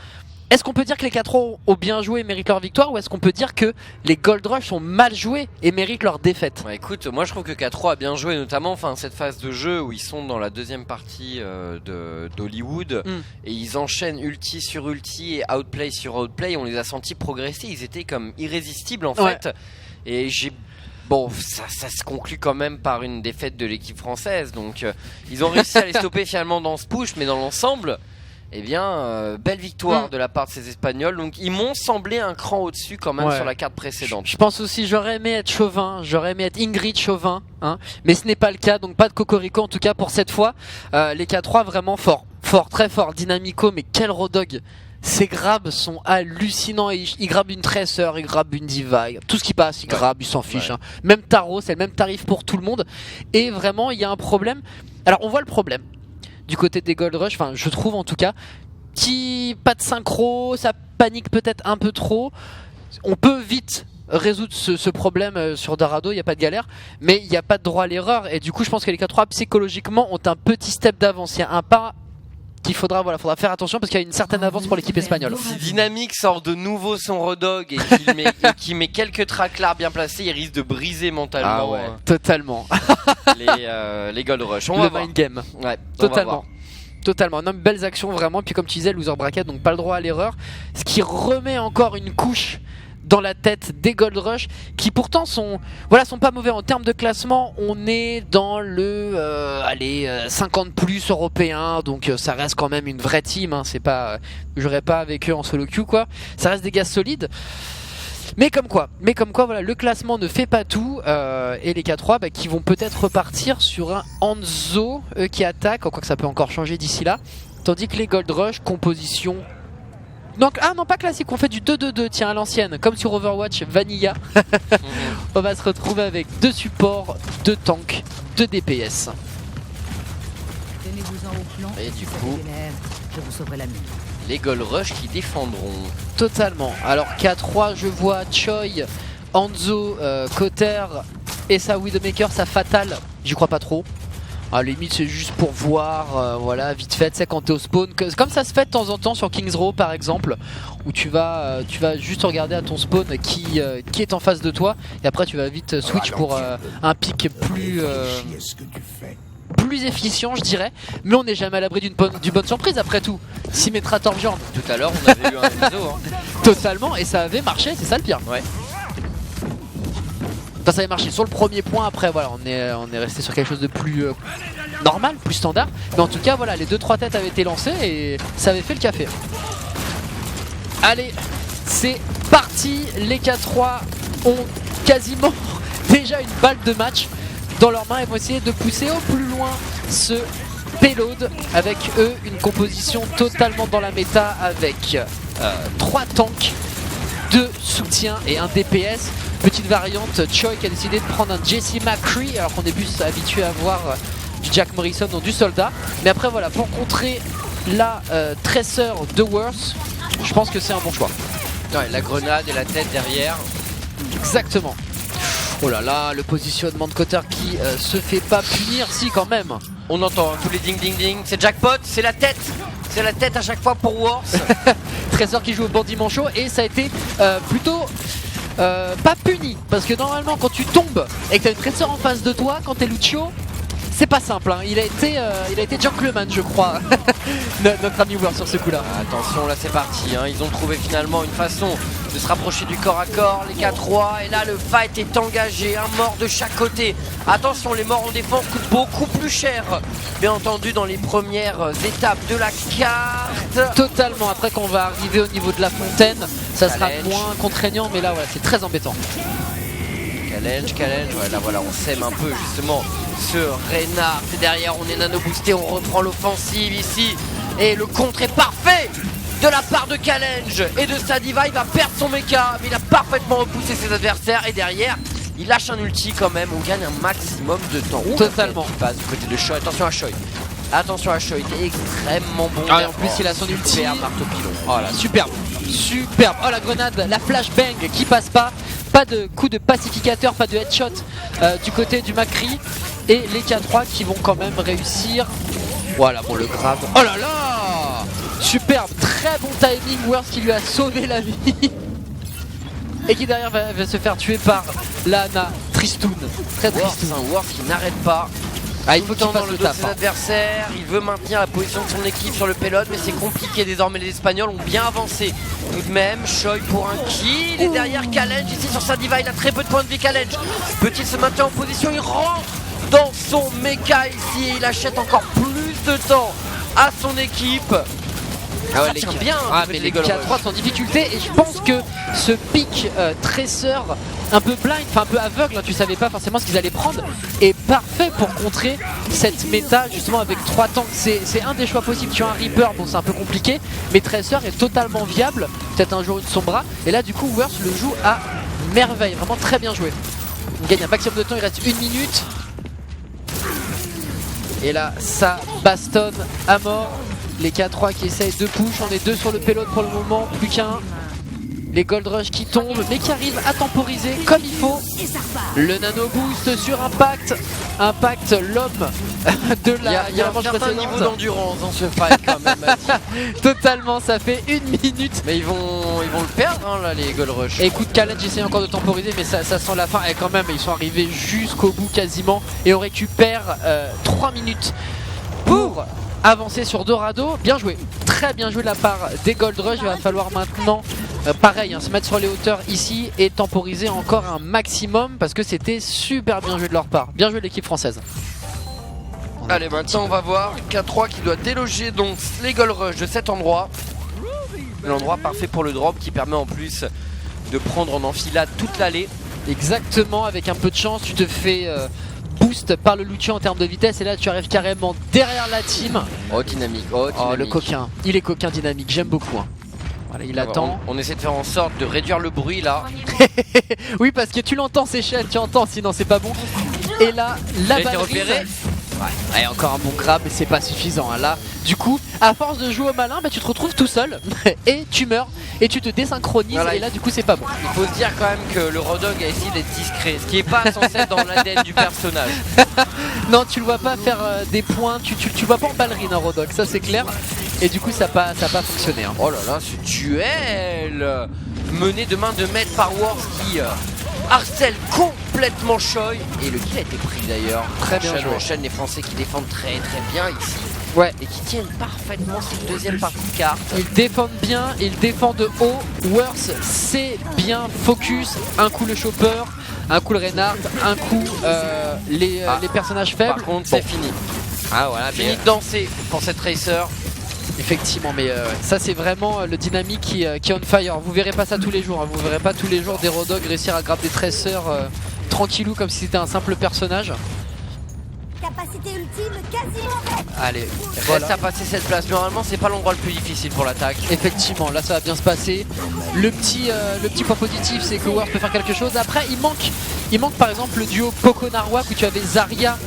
est-ce qu'on peut dire que les K3 ont bien joué et méritent leur victoire, ou est-ce qu'on peut dire que les Gold Rush ont mal joué et méritent leur défaite? Ouais, écoute, moi je trouve que K3 a bien joué, notamment cette phase de jeu où ils sont dans la deuxième partie d'Hollywood et ils enchaînent ulti sur ulti et outplay sur outplay. On les a sentis progresser, ils étaient comme irrésistibles en fait. Et ça se conclut quand même par une défaite de l'équipe française. Donc ils ont réussi à les stopper finalement dans ce push, mais dans l'ensemble, belle victoire de la part de ces Espagnols. Donc ils m'ont semblé un cran au-dessus quand même sur la carte précédente. Je pense aussi, j'aurais aimé être Chauvin, j'aurais aimé être Ingrid Chauvin, hein, mais ce n'est pas le cas, donc pas de cocorico en tout cas pour cette fois. Les K3 vraiment fort, très fort, dynamico, mais quel rodog. Ces grabs sont hallucinants. Ils grabent une Tracer, ils grabent une Diva, tout ce qui passe, ils grabent, ils s'en fichent. Hein. Même Taro, c'est le même tarif pour tout le monde. Et vraiment, il y a un problème. Alors, on voit le problème du côté des Gold Rush, enfin, je trouve en tout cas, pas de synchro, ça panique peut-être un peu trop. On peut vite résoudre ce problème sur Dorado, il n'y a pas de galère, mais il n'y a pas de droit à l'erreur. Et du coup, je pense que les K3 psychologiquement ont un petit step d'avance. Il y a un pas qu'il faudra faire attention parce qu'il y a une certaine avance pour l'équipe espagnole. Si Dynamic sort de nouveau son redog et qu'il met quelques traclars bien placés, il risque de briser mentalement totalement les Gold Rush. le mind game. Ouais, Totalement, non, belles actions vraiment. Puis comme tu disais, loser bracket, donc pas le droit à l'erreur, ce qui remet encore une couche dans la tête des Gold Rush, qui pourtant sont pas mauvais en termes de classement. On est dans le 50 plus européen, donc ça reste quand même une vraie team, hein. C'est pas, j'aurais pas avec eux en solo queue quoi. Ça reste des gars solides. Mais comme quoi voilà, le classement ne fait pas tout, et les K3 qui vont peut-être repartir sur un Hanzo qui attaque, quoi que ça peut encore changer d'ici là. Tandis que les Gold Rush, composition... Donc, non, pas classique, on fait du 2-2-2, tiens, à l'ancienne, comme sur Overwatch Vanilla. On va se retrouver avec 2 supports, 2 tanks, 2 DPS. Et du coup, les Gold Rush qui défendront. Totalement. Alors K3, je vois Choi, Hanzo, Cotter et sa Widowmaker, sa Fatale. J'y crois pas trop. À la limite c'est juste pour voir, vite fait, c'est quand t'es au spawn, comme ça se fait de temps en temps sur Kings Row par exemple, où tu vas juste regarder à ton spawn qui est en face de toi, et après tu vas vite switch pour un pick plus efficient je dirais, mais on n'est jamais à l'abri d'une bonne surprise après tout. Symmetra Torjorn. Tout à l'heure on avait eu un Enzo. Totalement, et ça avait marché, c'est ça le pire. Ouais. Ça avait marché sur le premier point, après voilà, on est resté sur quelque chose de plus normal, plus standard. Mais en tout cas voilà, les 2-3 têtes avaient été lancées et ça avait fait le café. Allez, c'est parti, les K3 ont quasiment déjà une balle de match dans leurs mains et vont essayer de pousser au plus loin ce payload. Avec eux une composition totalement dans la méta avec 3 tanks, 2 soutiens et un DPS. Petite variante, Choi qui a décidé de prendre un Jesse McCree alors qu'on est plus habitué à voir du Jack Morrison ou du soldat. Mais après voilà, pour contrer la Tracer de Worth, je pense que c'est un bon choix. Ouais, la grenade et la tête derrière. Exactement. Oh là là, le positionnement de Cotter qui se fait pas punir, si quand même. On entend tous les ding ding ding. C'est jackpot, c'est la tête. C'est la tête à chaque fois pour Worth. Trésor qui joue au bandit manchot et ça a été plutôt pas puni. Parce que normalement quand tu tombes et que t'as une Trésor en face de toi, quand t'es Lucio, c'est pas simple. Hein. Il a été gentleman je crois, notre ami Worth sur ce coup là. Attention, là c'est parti, hein. Ils ont trouvé finalement une façon de se rapprocher du corps à corps, les 4-3, et là le fight est engagé, un mort de chaque côté. Attention, les morts en défense coûtent beaucoup plus cher, bien entendu, dans les premières étapes de la carte. Totalement, après qu'on va arriver au niveau de la fontaine, ça sera Challenge. moins contraignant, mais là voilà, c'est très embêtant. Challenge, ouais, là voilà, on sème un peu justement ce Reinhardt, et derrière on est nano boosté, on reprend l'offensive ici, et le contre est parfait de la part de Challenge et de Sadiva. Il va perdre son mecha, mais il a parfaitement repoussé ses adversaires, et derrière il lâche un ulti quand même, on gagne un maximum de temps. Totalement. Il passe du côté de Choi, attention à Choi. Attention à Choi, il est extrêmement bon. Ah, et en plus il a son ulti. Super marteau pilon. Voilà, superbe, superbe. Oh la grenade, la flashbang qui passe pas. Pas de coup de pacificateur, pas de headshot du côté du McCree. Et les K3 qui vont quand même réussir. Voilà, bon le grab. Oh là là, superbe, très bon timing. Worth qui lui a sauvé la vie. Et qui derrière va se faire tuer par Lana Tristoun. Très Worth, Tristoun. c'est un Worth qui n'arrête pas. Ah, il faut qu'il Tout le temps fasse dans le le dos de taf. ses adversaires, il veut maintenir la position de son équipe sur le payload, mais c'est compliqué désormais. Les Espagnols ont bien avancé tout de même. Choi pour un kill, et derrière Challenge ici sur Sadiva, il a très peu de points de vie. Challenge peut-il se maintenir en position? Il rentre dans son mecha ici et il achète encore plus de temps à son équipe. Ah ouais, Ça les tient bien, Ah mais les K3 sont en difficulté et je pense que ce pic Tracer un peu blind, enfin un peu aveugle, hein, tu savais pas forcément ce qu'ils allaient prendre, est parfait pour contrer cette méta justement avec 3 tanks. C'est un des choix possibles. Tu as un Reaper, bon c'est un peu compliqué, mais Tracer est totalement viable, peut-être un jour une Sombra, et là du coup Worth le joue à merveille, vraiment très bien joué. On gagne un maximum de temps, il reste 1 minute. Et là ça bastonne à mort. Les K3 qui essayent de push, on est 2 sur le payload pour le moment, plus qu'un. Les Gold Rush qui tombent, mais qui arrivent à temporiser comme il faut. Le nano boost sur Impact. Impact, l'homme de la Il y a un manche certain précédente. niveau d'endurance dans ce fight quand même. Totalement, ça fait 1 minute. Mais ils vont le perdre hein, là, les Gold Rush. Et écoute, Challenge essaie encore de temporiser, mais ça sent la fin. Et quand même, ils sont arrivés jusqu'au bout quasiment. Et on récupère 3 minutes pour avancer sur Dorado. Bien joué, très bien joué de la part des Gold Rush. Il va falloir maintenant pareil, hein, se mettre sur les hauteurs ici et temporiser encore un maximum parce que c'était super bien joué de leur part. Bien joué de l'équipe française. Allez, maintenant on va voir K3 qui doit déloger donc les Gold Rush de cet endroit. L'endroit parfait pour le drop qui permet en plus de prendre en enfilade toute l'allée. Exactement, avec un peu de chance tu te fais boost par le Lucio en termes de vitesse et là tu arrives carrément derrière la team. Oh dynamique, Oh le coquin, il est coquin dynamique, j'aime beaucoup hein. Voilà, il attend. On essaie de faire en sorte de réduire le bruit là. Oui parce que tu l'entends Seychelles, tu entends sinon c'est pas bon. Et là la Il a été ballerine. repéré. Ouais, encore un bon grab mais c'est pas suffisant hein. Là du coup à force de jouer au malin bah, tu te retrouves tout seul et tu meurs et tu te désynchronises voilà, et là du coup c'est pas bon. Il faut se dire quand même que le Rodog a essayé d'être discret, ce qui est pas censé être dans l'ADN du personnage. Non tu le vois pas faire des points, tu vois pas en ballerine un Rodok, ça c'est clair. Et du coup ça a pas fonctionné hein. Oh là là, ce duel mené de main de maître par Worth qui harcèle complètement Choi. Et le kill a été pris d'ailleurs. Très bien On joué. enchaîne les Français qui défendent très bien ici. Ouais. Et qui tiennent parfaitement cette deuxième partie de carte. Ils défendent bien, ils défendent de haut. Worth c'est bien focus. Un coup le Chopper, un coup le Reinhardt, un coup les personnages faibles. Par contre, Bon. c'est fini. Ah voilà, fini de danser pour cette Tracer. Effectivement, mais ça c'est vraiment le dynamique qui est on fire. Vous verrez pas ça tous les jours, hein. Vous verrez pas tous les jours des Rodog réussir à grabber des tracers tranquillou comme si c'était un simple personnage. Capacité ultime quasiment. Allez, Voilà. reste à passer cette place. Normalement, c'est pas l'endroit le plus difficile pour l'attaque. Effectivement, là ça va bien se passer. Le petit point positif, c'est que War peut faire quelque chose. Après, il manque par exemple le duo Poco-Narwak où tu avais Zarya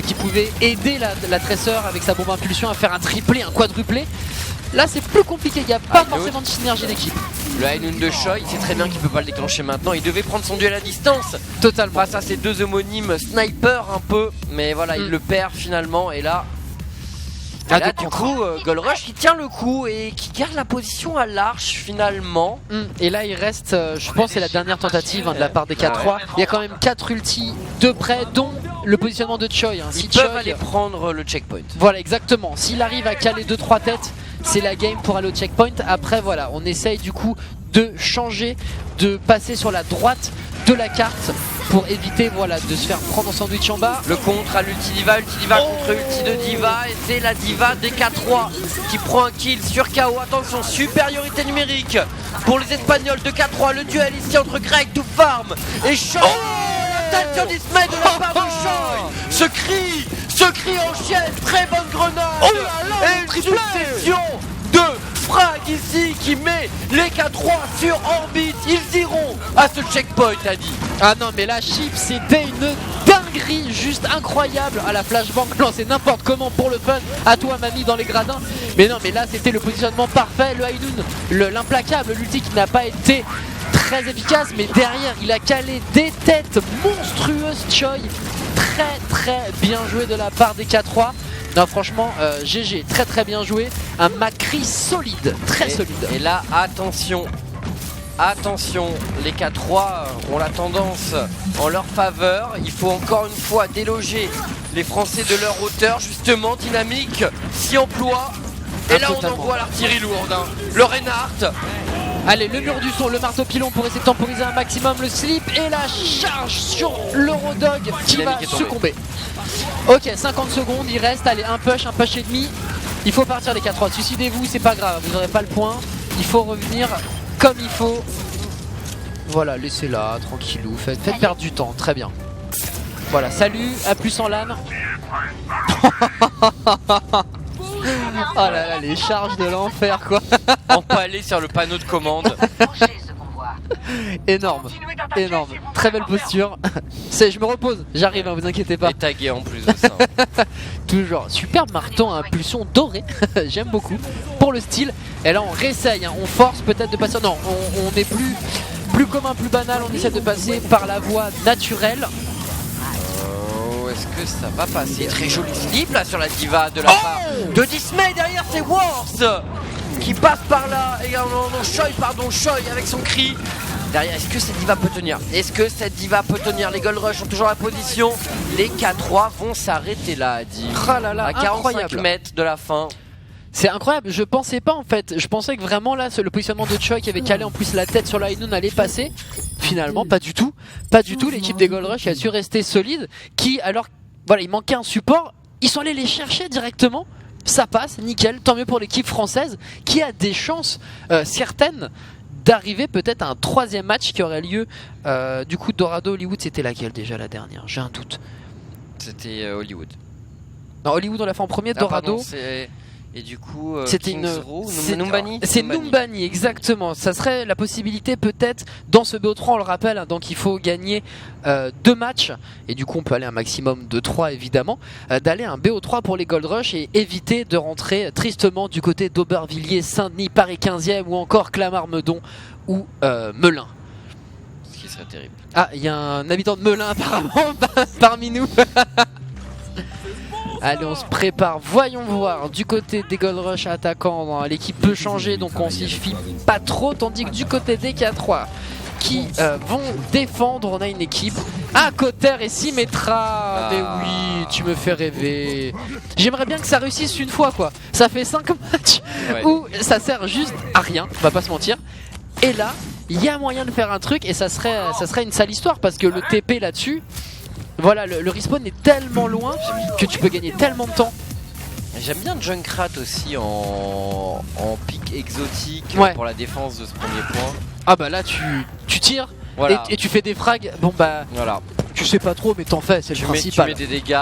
qui pouvait aider la Tracer avec sa bombe impulsion à faire un triplé, un quadruplé. Là c'est plus compliqué, il n'y a pas forcément de synergie d'équipe. Le High de Choi, il sait très bien qu'il peut pas le déclencher maintenant. Il devait prendre son duel à distance Totalement. face à ces deux homonymes sniper un peu. Mais voilà, il le perd finalement. Et là, du coup, Gold Rush qui tient le coup et qui garde la position à l'arche finalement. Et là il reste, je pense c'est la dernière tentative de la part des K3. Il y a quand même 4 ultis de près, dont le positionnement de Choi. Si Ils peuvent Choi- aller prendre le checkpoint. Voilà, exactement. S'il arrive à caler 2-3 têtes, c'est la game pour aller au checkpoint. Après, voilà, on essaye du coup de changer, de passer sur la droite de la carte pour éviter de se faire prendre en sandwich en bas. Le contre à l'ulti Diva contre ulti de Diva. Et c'est la Diva des K3 qui prend un kill sur KO. Attention, supériorité numérique pour les Espagnols de K3. Le duel ici entre Greg to Farm et Choi. Attention dismay de la part de Choi. Ce cri enchaîne, très bonne grenade. Et une succession de frag ici qui met les K3 sur orbite. Ils iront à ce checkpoint, Adi. Ah non, mais la chip, c'était une dinguerie juste incroyable. À la flashbang lancée n'importe comment pour le fun. À toi, mamie, dans les gradins. Mais non, mais là, c'était le positionnement parfait. Le Hainoun, l'implacable, l'ulti qui n'a pas été très efficace, mais derrière il a calé des têtes monstrueuses. Choi, très bien joué de la part des K3. Non, franchement, GG, très bien joué. Un Macri solide, très solide. Et là, attention, les K3 ont la tendance en leur faveur. Il faut encore une fois déloger les Français de leur hauteur. Justement, Dynamique s'y emploie. Et là, totalement. on envoie l'artillerie lourde. Le Reinhardt. Allez, le mur du son, le marteau pilon pour essayer de temporiser un maximum le slip et la charge sur l'Eurodog qui va Dynamique est tombé. succomber. Ok, 50 secondes, il reste, allez, un push et demi. Il faut partir les K3, suicidez-vous, c'est pas grave, vous n'aurez pas le point. Il faut revenir comme il faut. Voilà, laissez-la, tranquillou, faites perdre du temps, très bien. Voilà, salut, à plus en LAN. Oh là là, les charges de l'enfer quoi. Empalé sur le panneau de commande. Énorme, très belle posture. Je me repose, j'arrive, vous inquiétez pas. Et tagué en plus de ça. Toujours, superbe marteau à impulsion dorée. J'aime beaucoup pour le style. Et là on réessaye, on force peut-être de passer. Non, on est plus commun, plus banal. On essaie de passer par la voie naturelle. Est-ce que ça va passer? Très joli slip là sur la Diva de la part de Dismay. Derrière c'est Wars qui passe par là. Et Choi avec son cri. Derrière, est-ce que cette Diva peut tenir? Les Gold Rush ont toujours la position. Les K3 vont s'arrêter là, Adi. Ah là là, à 45 incroyable. mètres de la fin. C'est incroyable, je pensais pas en fait. Je pensais que vraiment là, le positionnement de Choi qui avait calé en plus la tête sur la Hainoun allait passer. Finalement, pas du tout. L'équipe des Gold Rush a su rester solide. Il manquait un support. Ils sont allés les chercher directement. Ça passe, nickel. Tant mieux pour l'équipe française qui a des chances certaines d'arriver peut-être à un troisième match qui aurait lieu. Du coup, Dorado, Hollywood, c'était laquelle déjà la dernière? J'ai un doute. C'était Hollywood. Non, Hollywood on l'a fait en premier, Dorado. Et du coup, c'était Numbani. C'est Numbani, exactement. Ça serait la possibilité peut-être dans ce BO3, on le rappelle, hein, donc il faut gagner 2 matchs, et du coup on peut aller un maximum de 3 évidemment, d'aller à un BO3 pour les Gold Rush et éviter de rentrer tristement du côté d'Aubervilliers, Saint-Denis, Paris 15e ou encore Clamart-Meudon ou Melun. Ce qui serait terrible. Ah, il y a un habitant de Melun apparemment parmi nous. Allez, on se prépare, voyons voir du côté des Gold Rush attaquants. L'équipe peut changer, donc on s'y fie pas trop, tandis que du côté des K3 qui vont défendre, on a une équipe à Cotter et Symmetra. Mais oui, tu me fais rêver. J'aimerais bien que ça réussisse une fois quoi. Ça fait 5 matchs où ça sert juste à rien, on va pas se mentir. Et là, il y a moyen de faire un truc et ça serait une sale histoire parce que le TP là-dessus, voilà, le respawn est tellement loin que tu peux gagner tellement de temps. J'aime bien Junkrat aussi en pic exotique pour la défense de ce premier point. Ah bah là tu tires et tu fais des frags. Bon bah voilà. tu sais pas trop, mais t'en fais, c'est le Tu principal. mets des dégâts.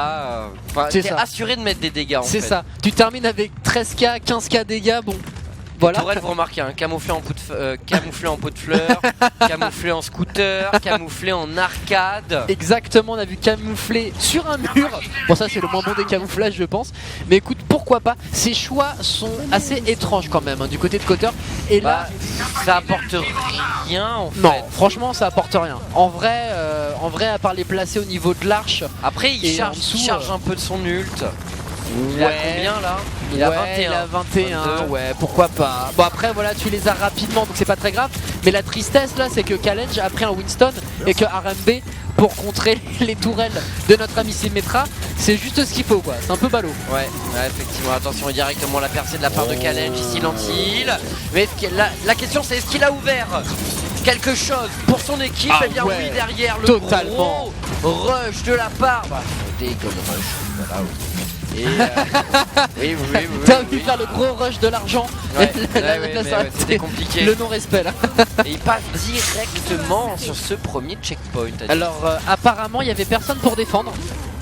Enfin, C'est t'es ça. assuré de mettre des dégâts en fait. C'est ça. Tu termines avec 13k, 15k dégâts, bon. Voilà. Pour elle, vous remarquez, hein, camouflé en pot de fleurs, camouflé en scooter, camouflé en arcade. Exactement, on a vu camoufler sur un mur. Bon, ça c'est le moins bon des camouflages, je pense. Mais écoute, pourquoi pas. Ces choix sont assez étranges quand même, hein, du côté de Cotter. Et là, Ça apporte rien en fait. non, franchement, ça apporte rien. En vrai, à part les placer au niveau de l'arche. Après, il Et charge, en dessous, il charge un peu de son ult. Il a combien là? Il a 21. Il a 21, 22. ouais, pourquoi pas. Bon, après, voilà, tu les as rapidement, donc c'est pas très grave. Mais la tristesse là, c'est que Challenge a pris un Winston et que RMB, pour contrer les tourelles de notre ami Symmetra, c'est juste ce qu'il faut, quoi. C'est un peu ballot. Ouais, effectivement, attention, directement la percée de la part de Challenge ici, l'anti-heal. Mais la question c'est est-ce qu'il a ouvert quelque chose pour son équipe? Ah Eh bien ouais, oui, derrière le totalement. gros rush de la part des gold rush. Voilà, oui. Et oui. T'as envie de faire le gros rush de l'argent. Ouais, Là, ouais, ça mais va ouais, être c'était compliqué. le non-respect là. Et il passe directement sur ce premier checkpoint. Alors apparemment il y avait personne pour défendre.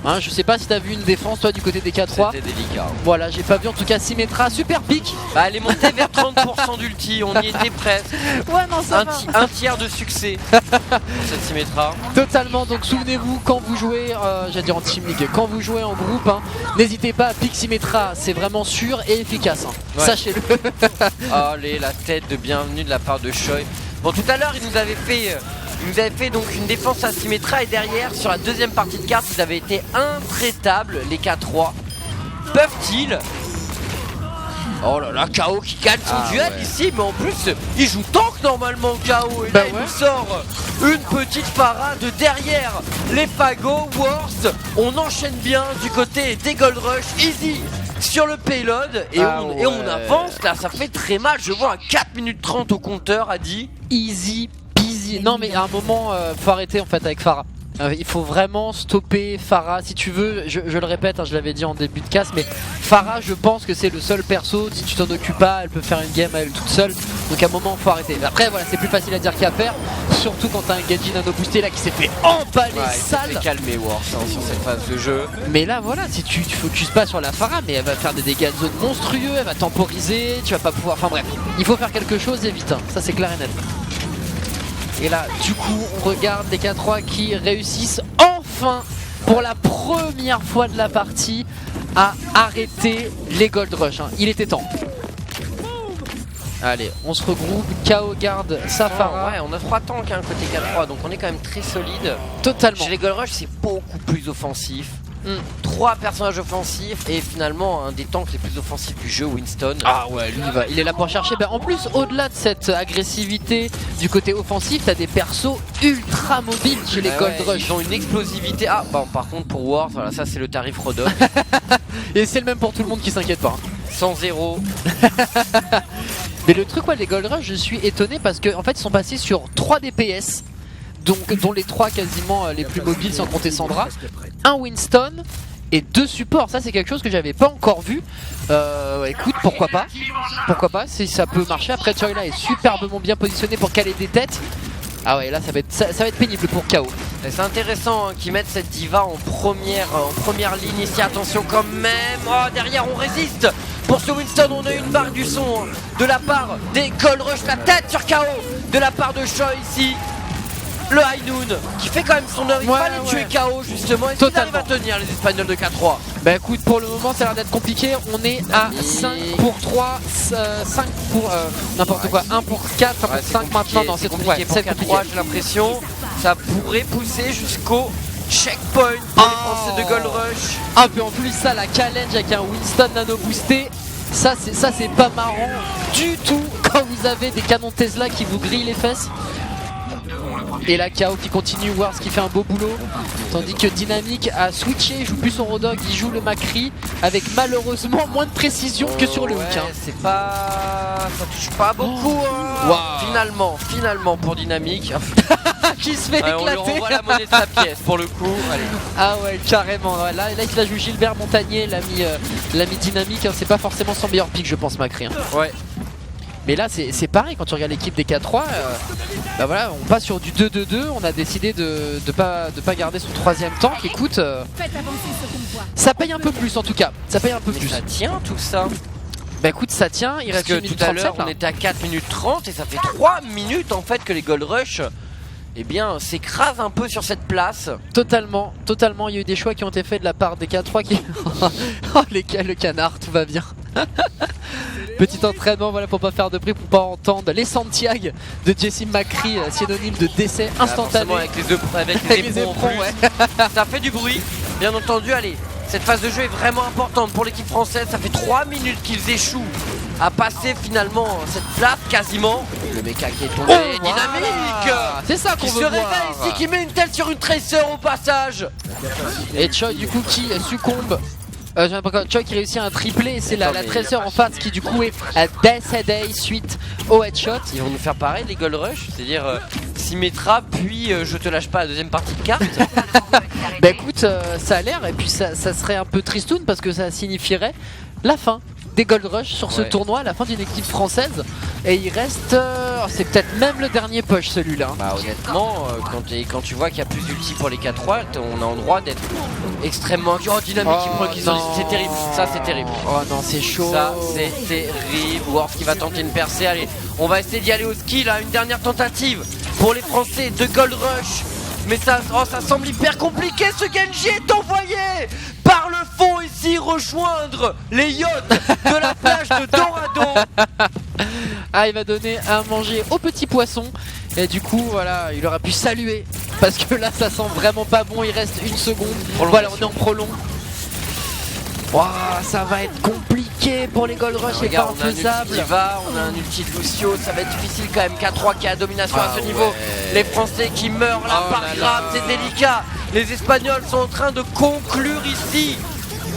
Hein, je sais pas si t'as vu une défense toi du côté des K3. C'était délicat. Voilà, j'ai pas vu en tout cas Symmetra, super pick. Bah elle est montée vers 30% d'ulti, on y était presque. Ouais non ça va. Un tiers de succès pour cette Symmetra. Totalement, donc souvenez-vous quand vous jouez, j'allais dire en team league, quand vous jouez en groupe, hein, n'hésitez pas à pick Symmetra, c'est vraiment sûr et efficace. Hein. Ouais. Sachez-le. Allez, la tête de bienvenue de la part de Choi. Bon, tout à l'heure, il nous avait fait donc une défense à Symmetra et derrière, sur la deuxième partie de carte, ils avaient été intraitables, les K3. Peuvent-ils? Oh là là, KO qui gagne son duel ici, mais en plus, il joue tank normalement KO. Et là, il nous sort une petite parade derrière les fagots. Worst, on enchaîne bien du côté des Gold Rush. Easy sur le payload et on avance là, ça fait très mal. Je vois un 4 minutes 30 au compteur, a dit. Easy peasy. Non mais à un moment, faut arrêter en fait avec Pharah. Il faut vraiment stopper Pharah si tu veux, je le répète, hein, je l'avais dit en début de casse, mais Pharah je pense que c'est le seul perso, si tu t'en occupes pas, elle peut faire une game à elle toute seule, donc à un moment faut arrêter. Après voilà, c'est plus facile à dire qu'à faire, surtout quand t'as un Genji nano boosté là qui s'est fait emballer Il s'est sale. fait calmer Worst sur cette phase de jeu. Mais là voilà, si tu focuses pas sur la Pharah, mais elle va faire des dégâts de zone monstrueux, elle va temporiser, tu vas pas pouvoir, enfin bref, il faut faire quelque chose et vite, hein. Ça c'est clair et net. Et là, du coup, on regarde les K3 qui réussissent enfin, pour la première fois de la partie, à arrêter les Gold Rush. Hein. Il était temps. Allez, on se regroupe. KO garde sa Pharah. Ouais, on a 3 tanks hein, côté K3, donc on est quand même très solide. Totalement. Chez les Gold Rush, c'est beaucoup plus offensif. 3 personnages offensifs et finalement un des tanks les plus offensifs du jeu, Winston. Ah ouais, lui il est là pour chercher. En plus, au-delà de cette agressivité du côté offensif, t'as des persos ultra mobiles chez les Gold Rush. Ils ont une explosivité. Ah, bon, par contre pour Wars, voilà, ça c'est le tarif Rodok. Et c'est le même pour tout le monde qui s'inquiète pas. Hein. 100-0. Mais le truc, ouais, les Gold Rush, je suis étonné parce qu'en fait, ils sont passés sur 3 DPS. Donc, dont les 3 quasiment les plus mobiles sans compter Sandra, un Winston et 2 supports. Ça c'est quelque chose que j'avais pas encore vu. Écoute, pourquoi pas si ça peut marcher. Après Choi là est superbement bien positionné pour caler des têtes. Ah ouais, là ça va être pénible pour KO. C'est intéressant hein, qu'ils mettent cette diva en première ligne ici. Attention quand même. Oh, derrière on résiste. Pour ce Winston, on a une barre du son de la part des Gold Rush. La tête sur KO de la part de Choi ici. Le High Noon qui fait quand même son heure. Il fallait tuer KO justement. Est-ce qu'ils arrivent à tenir les Espagnols de K3? Bah écoute, pour le moment ça a l'air d'être compliqué. On est à 5 pour 3, 5 pour n'importe quoi, 1 pour 4, 1 pour 5 maintenant. Non, c'est compliqué pour K3, j'ai l'impression. Ça pourrait pousser jusqu'au checkpoint pour les Français de Gold Rush. Ah, puis en plus ça, la challenge avec un Winston nano boosté. Ça c'est pas marrant du tout quand vous avez des canons Tesla qui vous grillent les fesses. Et là KO qui continue, Wars qui fait un beau boulot. Tandis que Dynamic a switché, il joue plus son Rodog, il joue le Macri avec malheureusement moins de précision que sur le hook. Hein. C'est pas... ça touche pas beaucoup hein. Wow. Finalement pour Dynamic. Qui se fait éclater. On lui renvoie la monnaie de sa pièce pour le coup. Allez. Ah ouais, carrément. Ouais, là il a joué Gilbert Montagnier, l'ami Dynamic. Hein. C'est pas forcément son meilleur pick je pense Macri. Hein. Ouais. Mais là c'est pareil, quand tu regardes l'équipe des K3, bah voilà, on passe sur du 2-2-2, on a décidé de pas garder son troisième tank. Écoute, Faites avancer ce convoi. ça paye un peu plus en tout cas, ça paye un peu Mais plus. ça tient tout ça. Bah écoute, ça tient, il Parce reste que 1 minute tout à 37 l'heure là. on était à 4 minutes 30 et ça fait 3 minutes en fait que les Gold Rush s'écrasent un peu sur cette place. Totalement, il y a eu des choix qui ont été faits de la part des K3 qui... Oh le canard, tout va bien. Petit entraînement, voilà, pour pas faire de bruit, pour pas entendre les Santiago de Jesse McCree, synonyme de décès instantané. Forcément, avec les éperons en plus. ouais. Ça fait du bruit, bien entendu. Allez, cette phase de jeu est vraiment importante pour l'équipe française. Ça fait 3 minutes qu'ils échouent à passer finalement cette place quasiment. Le mecha qui est tombé, Oh, dynamique. voilà. C'est ça qu'on Qui se veut réveille voir. ici, qui met une telle sur une Tracer au passage. Et Choi du coup qui succombe. J'ai l'impression que Choi qui réussit un triplé, c'est la Attends, mais- Tracer en face qui du coup est décédée suite au headshot. Ils vont nous faire pareil les Gold Rush, c'est-à-dire Symmetra puis je te lâche pas la deuxième partie de carte. Bah écoute, ça a l'air, et puis ça serait un peu tristoun parce que ça signifierait la fin des Gold Rush sur ce Ouais. tournoi, la fin d'une équipe française. Et il reste, c'est peut-être même le dernier push celui-là. Bah honnêtement, quand tu vois qu'il y a plus d'ulti pour les K3, on a le droit d'être extrêmement dynamique. C'est terrible, ça c'est terrible. Oh non, c'est chaud. Ça c'est terrible. Worf qui va tenter une percée. Allez, on va essayer d'y aller au ski là. Une dernière tentative pour les Français de Gold Rush. Mais ça semble hyper compliqué. Ce Genji est envoyé par le fond ici rejoindre les yachts de la plage de Dorado. Ah, il va donner à manger au petit poisson. Et du coup, voilà, il aurait pu saluer. Parce que là, ça sent vraiment pas bon. Il reste 1 seconde. Voilà, on est en prolong. Ouah, ça va être compliqué pour les Gold Rush, c'est pas Regarde, on a un ulti infaisable. Diva, on a un ulti de Lucio, ça va être difficile quand même. K3 qui a domination à ce niveau. ouais. Les Français qui meurent là Oh par là grappe, là. c'est délicat. Les Espagnols sont en train de conclure ici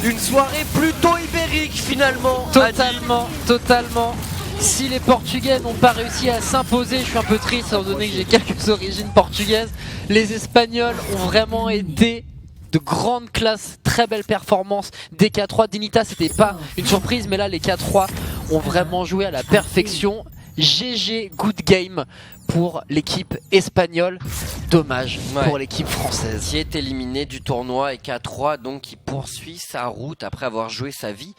une soirée plutôt ibérique finalement. Totalement. Si les Portugais n'ont pas réussi à s'imposer, je suis un peu triste étant donné que j'ai quelques origines portugaises. Les Espagnols ont vraiment été de grande classe, très belle performance des K3. Dinita, c'était pas une surprise, mais là les K3 ont vraiment joué à la perfection. GG, good game pour l'équipe espagnole. Dommage pour l'équipe française. Qui est éliminé du tournoi et K3 donc qui poursuit sa route après avoir joué sa vie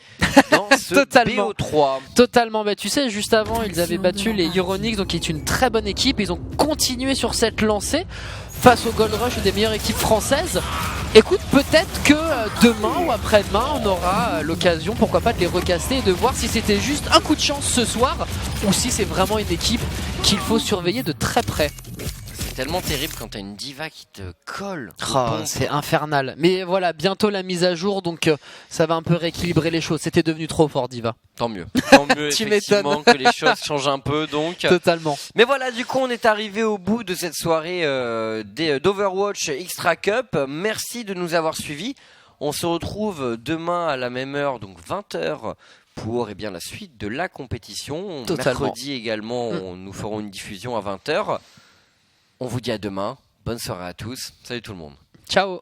dans ce Totalement. BO3. Totalement, bah tu sais, juste avant ils avaient battu les Euronics, donc qui est une très bonne équipe. Ils ont continué sur cette lancée face au Gold Rush, une des meilleures équipes françaises. Écoute, peut-être que demain ou après-demain on aura l'occasion, pourquoi pas, de les recaster et de voir si c'était juste un coup de chance ce soir ou si c'est vraiment une équipe qu'il faut surveiller de très près. C'est tellement terrible quand t'as une diva qui te colle. aux Oh, pompes. c'est infernal. Mais voilà, bientôt la mise à jour, donc ça va un peu rééquilibrer les choses. C'était devenu trop fort, Diva. Tant mieux Tu effectivement que les choses changent un peu donc. Totalement. Mais voilà, du coup on est arrivé au bout de cette soirée d'Overwatch Extra Cup. Merci de nous avoir suivis. On se retrouve demain à la même heure, donc 20h, pour bien, la suite de la compétition. Totalement. Mercredi également, nous ferons une diffusion à 20h. On vous dit à demain. Bonne soirée à tous. Salut tout le monde. Ciao.